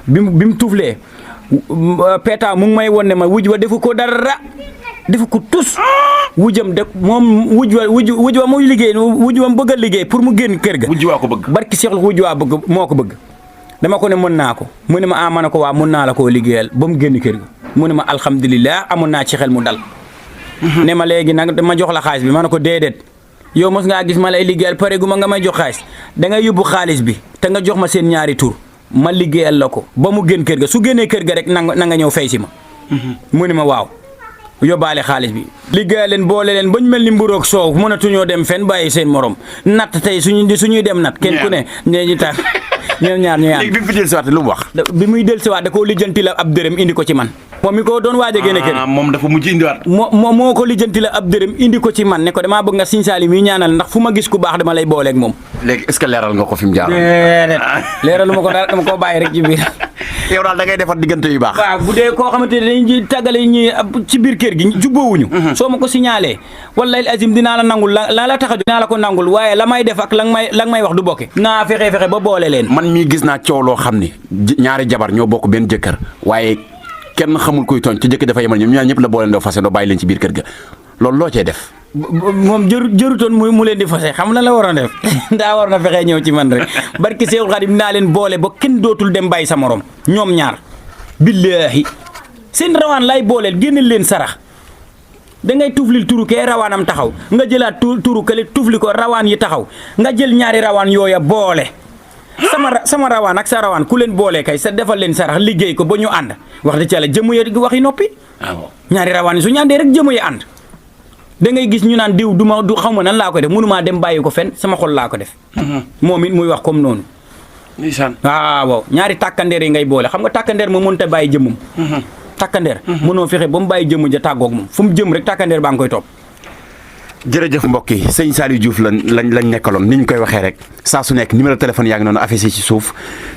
bi mu tuflee peeta mu ngi may won ne ma wuj wa defu ko dara defu ko tus wujam de moom wuj wa muy liggéey wuj wa mu bëgg a liggéey pour mu génn kër ga wuj waa ko bëgg barki Seexul wuj waa bëgg moo ko bëgg dama ko ne mën naa ko mu ne ma ma ne ko waa mën naa la koo liggéeyal ba mu génn kër ga mu ne ma alhamdulilah amoon naa ci xel mu dal ne ma léegi nag dama jox la xaalis bi ma ne ko déedéet yow mos ngaa gis ma lay liggéeyal pare gu ma nga may jox xaalis da ngay yóbbu xaalis bi te nga jox ma seen ñaari tur ma liggéeyal la ko ba mu génn kër ga su génnee kër ga rek na nga ñëw fay si ma mu ne ma waaw yóbbaale xaalis bi liggéeyal leen boole leen ba ñu mel ni mburoog soow mënatuñoo dem fenn bàyyi seen morom natt tey suñuy dem nat kenn ku ne nee ñu tax ñoom ñaar ñuy léegi bi mu fi dellusiwaat lu mu wax bi muy dellusiwaat da koo lijjanti la ab dërëm indi ko ci man moom mi ko doon waaj a génne kër moom dafa mujj indiwaat moo ko lijjanti la ab dërëm indi ko ci man ne ko damaa bëgg nga Sëñ Saly mi ñaanal ndax fu ma gis ku baax dama lay booleeg moom léegi est-ce que leeral nga ko fi mu jaar leeralu ma ko dara dama koo bàyyi rek ci biir yow daal da ngay defar diggante yu baax waaw bu dee koo xamante ne dañuy tàggale ñi ci biir kër gi jubboowuñu soo ma ko signalé wallahi azim dinaa la nangul la tax a dinaa la ko nangul waaye la may def ak la nga may wax du bokke naa fexe ba boole leen man mii gis naa coow loo xam ni ñaari jabar ñoo bokk benn jëkkër waaye kenn xamul kuy tooñ ci jëkk dafa yemal ñoom ñaar ñëpp la boole ndoo fase ndoo bàyyi leen ci biir kër ga loolu loo cee def moom jërutoon mu leen di fase xam la waroon def daa war na fexee ñëw ci man rek barki Seexul Xadim naa leen boole ba kenn dootul dem bàyyi sa morom ñoom ñaar billaahi seen rawaan lay booleel génneel leen sarax da ngay tuflil turu kee rawaanam taxaw nga jëlaat turu kale tufli ko rawaan yi taxaw nga jël ñaari rawaan yooya boole sama rawaan ak sa rawaan ku leen boole kay sa defal leen sarax liggéey ko ba ñu ànd wax dëgg yàlla jëmu ya waxi noppi ñaari rawaan yi su ñu àndee rek jëmu ya ànd da ngay gis ñu naan diw du xaw ma nan laa ko def mënumaa dem bàyyi ko fen sama xol laa ko def moom it muy wax comme noonu waaw ñaari tàkkandeer yi ngay boole xam nga tàkkandeer moom mënut a bàyyi jëmmum tàkkandeer mënoo fexe ba mu bàyyi jëmm ja tàggoog moom fu mu jëm rek tàkkandeer baa ngi koy topp jërëjëf mbokk yi sëñ Saly Diouf lañ nekkaloon ni ñu koy waxee rek saa su nekk numéro téléphone yaa ngi noonu affiché ci suuf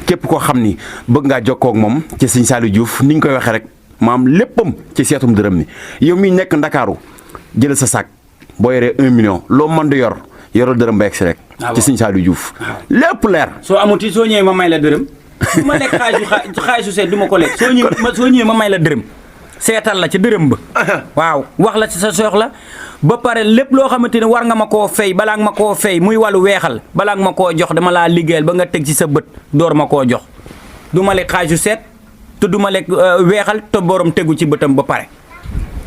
képp koo xam ni bëgg ngaa jokkoo ak moom ci sëñ Saly Diouf ni ñu koy waxee rek maam léppam ci seetum dërëm ni yow miy nekk Ndakaaru jël sa sac boo yoree 1 million loo mën di yoral dërëm ba egg si rek ci sëñ Saly Diouf lépp leer soo amuti soo ñëwee ma may la dërëm du ma lekk xaalisu seet du ma ko lekk soo ñëwee ma may la dërëm seetal la ci dërëm ba waaw wax la ci sa soxla ba pare lépp loo xamante ne war nga ma koo fay balaa nga ma koo fay muy wàllu weexal balaa nga ma koo jox dama laa liggéeyal ba nga teg ci sa bët door ma koo jox du ma lekk xaalisu seet te du ma lekk weexal te borom tegu ci bëtam ba pare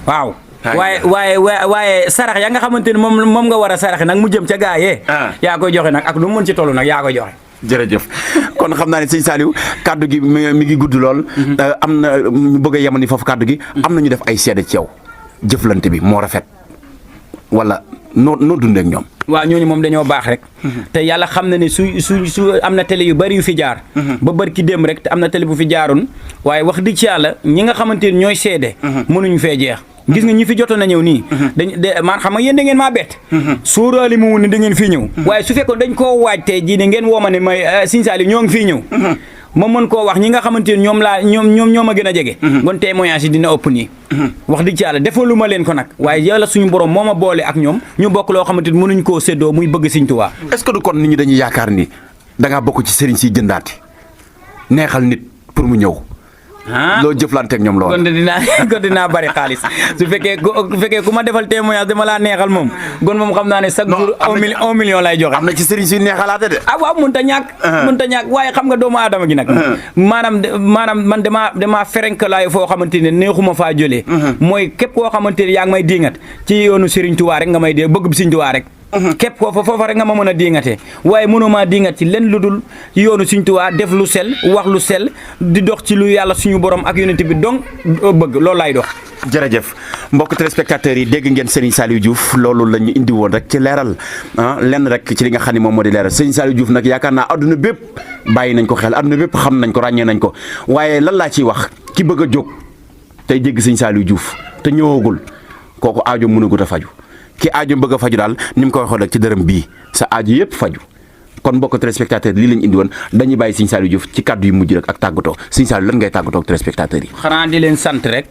waaw waaye sarax ya nga xamante ni moom nga war a saraxe nag mu jëm ca gaayee yaa koy joxe nag ak lu mu mën ci toll nag yaa koy joxe. jërëjëf kon xam naa ne sëñ Saliou kaddu gi mi ngi gudd lool am na ñu bëgg a yemani foofu kaddu gi am na ñu def ay seede ci yow jëflante bi moo rafet wala noo dundee ak ñoom. waaw ñooñu moom dañoo baax rek te yàlla xam na ne su am na télé yu bari yu fi jaar ba bari ki dem rek te am na télé bu fi jaaroon waaye wax dëgg ci yàlla ñi nga xamante ni ñooy seede mënuñu fee jeex gis nga ñi fi jotoon na ñëw nii man xam nga yéen da ngeen maa bett sóoraali mu ne da ngeen fii ñëw waaye su fekkoon dañ koo waaj tey jii ne ngeen woo ma ne may Sëñ Saliou ñoo ngi fii ñëw ma mën koo wax ñi nga xamante ni ñoom ñoo ma gën a jege kon témoignage yi dina ëpp nii wax dëgg ci yàlla defalu ma leen ko nag waaye yàlla suñu borom moo ma boole ak ñoom ñu bokk loo xamante ni mënuñ koo séddoo muy bëgg Sëñ Tuubaa. est-ce que du kon nit ñi dañuy yaakaar ni da ngaa bokk ci sëriñ si jëndaati neexal nit pour mu ñëw loo jëflanteeg ñoom lool kon dinaa bari xaalis su fekkee ku ma defal témoignage dama laa neexal moom kon moom xam naa ne chaque jour 1 million lay joxe. am na ci sëriñ si neexalaate de. waaw mënut a ñàkk waaye xam nga doomu aadama gi nag. maanaam man damaa ferenkalaayu foo xamante ne neexuma faa jëlee. mooy képp koo xamante ne yaa ngi may diingat ci yoonu Serigne Touba rek nga may dee bëgg bi Serigne Touba rek. képp foofa rek nga ma mën a diingatee waaye mënoo maa diingat ci lenn lu dul yoonu Sëñ Tuubaa def lu sel wax lu sel di dox ci lu yàlla suñu borom ak yonent bi donc bëgg loolu laay dox. jërëjëf mbokk téléspectateurs yi dégg ngeen Serigne Saliou Diouf loolu la ñu indi woon rek ci leeral lenn rek ci li nga xam ne moom moo di leeral Serigne Saliou Diouf nag yaakaar naa adduna bépp bàyyi nañ ko xel adduna bépp xam nañ ko ràññee nañ ko waaye lan laa ciy wax ki bëgg a jóg tey dégg Serigne Saliou Diouf te ñëwagul kooku aajo mënagut a faju ki aajo bëgg a faju daal ni mu ko waxoon rek ci dërëm bii sa aajo yëpp faju kon mbokk téléspectateur lii lañ indi woon dañuy bàyyi Serigne Saliou Diouf ci kaddu yu mujj rek ak tàggatoo Serigne Saliou lan ngay tàggatoo ak téléspectateur yi. xanaa di leen sant rek.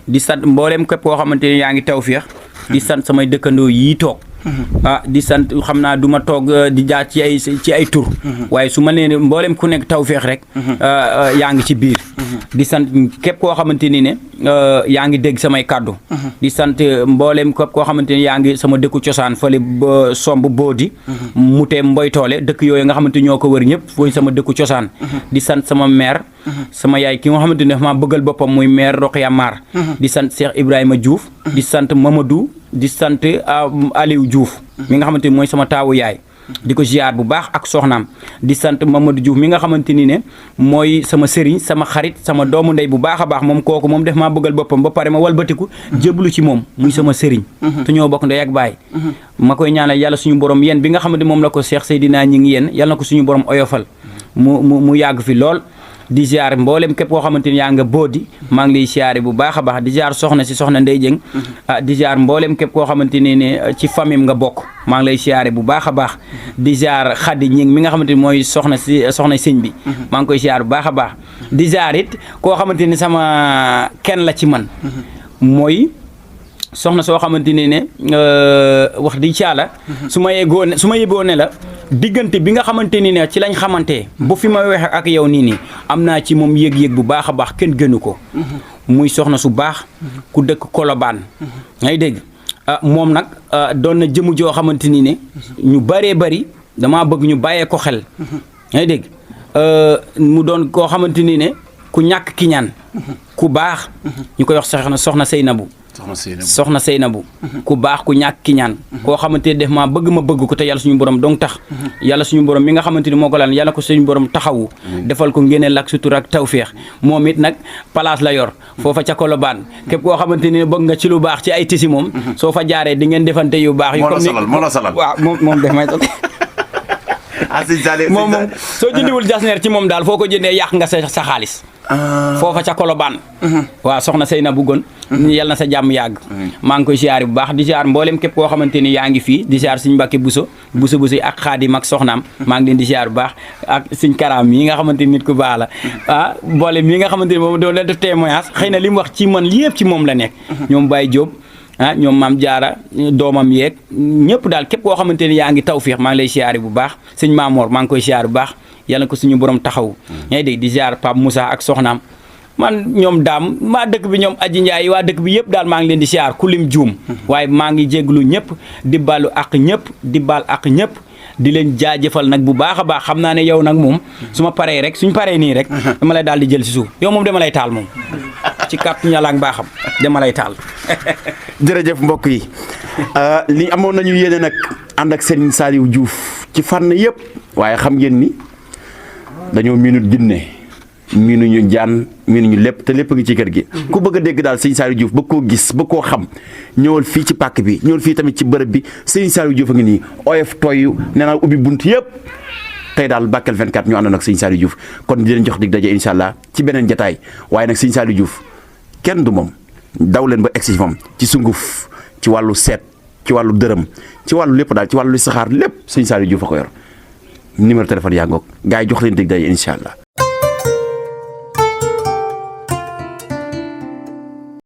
di sant mboolem képp koo xamante ne yaa ngi tawfeex. di sant samay dëkkandoo yii toog. di sant xam naa du ma toog di jaar ci ay tur. waaye su ma nee mboolem ku nekk tawfeex rek. yaa ngi ci biir. di sant képp koo xamante ni ne yaa ngi dégg samay kàddu. di sant mboolem képp koo xamante ni yaa ngi sama dëkku cosaan fële ba somb boodi. mutee mboy toole dëkk yooyu nga xamante ñoo ko wër ñëpp fooy sama dëkku cosaan. di sant sama mère. sama yaay ki nga xamante ne maa bëggal boppam muy mère Rokhaya Mar. di sant Cheikh Ibrahima Diouf. di sant Mamadou. di sant Aliou Diouf mi nga xamante ni mooy sama taawu yaay di ko ziar bu baax ak soxnaam di sant Mamadou Diouf mi nga xamante ni ne mooy sama sëriñ sama xarit sama doomu ndey bu baax a baax moom kooku moom def maa bëggal boppam ba pare ma walbatiku jéblu ci moom muy sama sëriñ te ñoo bokk ndey ak baay ma koy ñaanal yàlla suñu borom yéen bi nga xamante moom la ko Cheikh Seydina ñi ngi yéen yàlla na ko suñu borom oyofal mu yàgg fi lool di ziar mboolem képp koo xamante ni yaa nga boodi maa ngi lay ziare bu baax a baax di ziar soxna si soxna Ndey Jëng di ziar mboolem képp koo xamante ni ne ci famille nga bokk maa ngi lay ziare bu baax a baax di ziar Xadi Ñing mi nga xamante ni mooy soxna sëñ bi maa ngi koy ziar bu baax a baax di ziar it koo xamante ni sama kenn la ci man mooy soxna soo xamante ni ne wax di ci yàlla su ma yeboo ne la diggante bi nga xamante ni ne ci lañ xamante bu fi ma weex ak yow nii am naa ci moom yëg-yëg bu baax a baax kenn gënu ko muy soxna su baax ku dëkk Kolobaan ngay dégg moom nag doon na jëmu joo xamante ni ne ñu bëree bëri damaa bëgg ñu bàyyee ko xel ngay dégg mu doon koo xamante ni ne ku ñàkk ki ñaan ku baax ñu koy wax soxna Seynabou soxna Seynabou ku baax ku ñàkk ki ñaan koo xamante ni def maa bëgg ma bëgg ko te yàlla suñu borom dong tax yàlla suñu borom mi nga xamante ni moo ko laan yàlla ko suñu borom taxawu defal ko ngéneel ak sutura ak tawféex moom it nag place la yor foofa ca Colobane képp koo xamante ni bëgg nga ci lu baax ci ay tisi moom soo fa jaaree di ngeen defante yu baax yu moo la salal waaw moom def may sol moom soo jëndiwul jasneer ci moom daal foo ko jëndee yàq nga sa xaalis foofa ca Colobane waaw soxna Seynabou Gon yal na sa jàmm yàgg maa ngi koy ziar bu baax di ziar mboolem képp koo xamante ni yaa ngi fii di ziar suñ Mbàkke buso ak Xaadim ak soxnaam maa ngi leen di ziar bu baax ak suñ Karaam yi nga xamante ni nit ku baax la mboolem yi nga xamante ni moom doon leen def témoignage xëy na li mu wax ci man lépp ci moom la nekk ñoom Baye Diop ñoom Maam Jaara doomam yeeg ñëpp daal képp koo xamante ni yaa ngi tawfiix maa ngi lay ziar bu baax sëñ Maamoor maa ngi koy ziar bu baax yàlla ko suñu borom taxaw ñay dégg di ziar Pape Moussa ak soxnaam man ñoom daam maa dëkk bi ñoom Aji Njaay waa dëkk bi yëpp daal maa ngi leen di siyaar kulim juum waaye maa ngi jéglu ñëpp di balu ak ñëpp di bal ak ñëpp di leen jaajëfal nag bu baax a baax xam naa ne yow nag moom su ma paree rek suñ paree nii rek dama lay daal di jël si suuf yow moom dama lay taal moom ci kàttu yàlla ak mbaaxam dama lay taal. jërëjëf mbokk yi li amoon nañu yéene nag ànd ak Serigne Saliou Diouf ci fànn yëpp waaye xam ngeen ni dañoo miinut jinne miinuñu jaan miinuñu lépp te lépp ngi ci kër gi. ku bëgg a dégg daal Serigne Saliou Diouf bëgg koo gis bëgg koo xam ñëwal fii ci pàkk bi ñëwal fii tamit ci bërëb bi Serigne Saliou Diouf a ngi nii oyof tooyu nee naa ubbi bunt yëpp tey daal Bakel 24 ñu àndoon ak Serigne Saliou Diouf kon di leen jox dig daje incha allah ci beneen jataay waaye nag Serigne Saliou Diouf kenn du moom daw leen ba egsi moom ci sunguf ci wàllu seet ci wàllu dërëm ci wàllu lépp daal ci wàllu saxaar lépp Serigne Saliou Diouf a ko yor numéro téléphone yaa ngoog gars yi jox leen dig daje incha allah.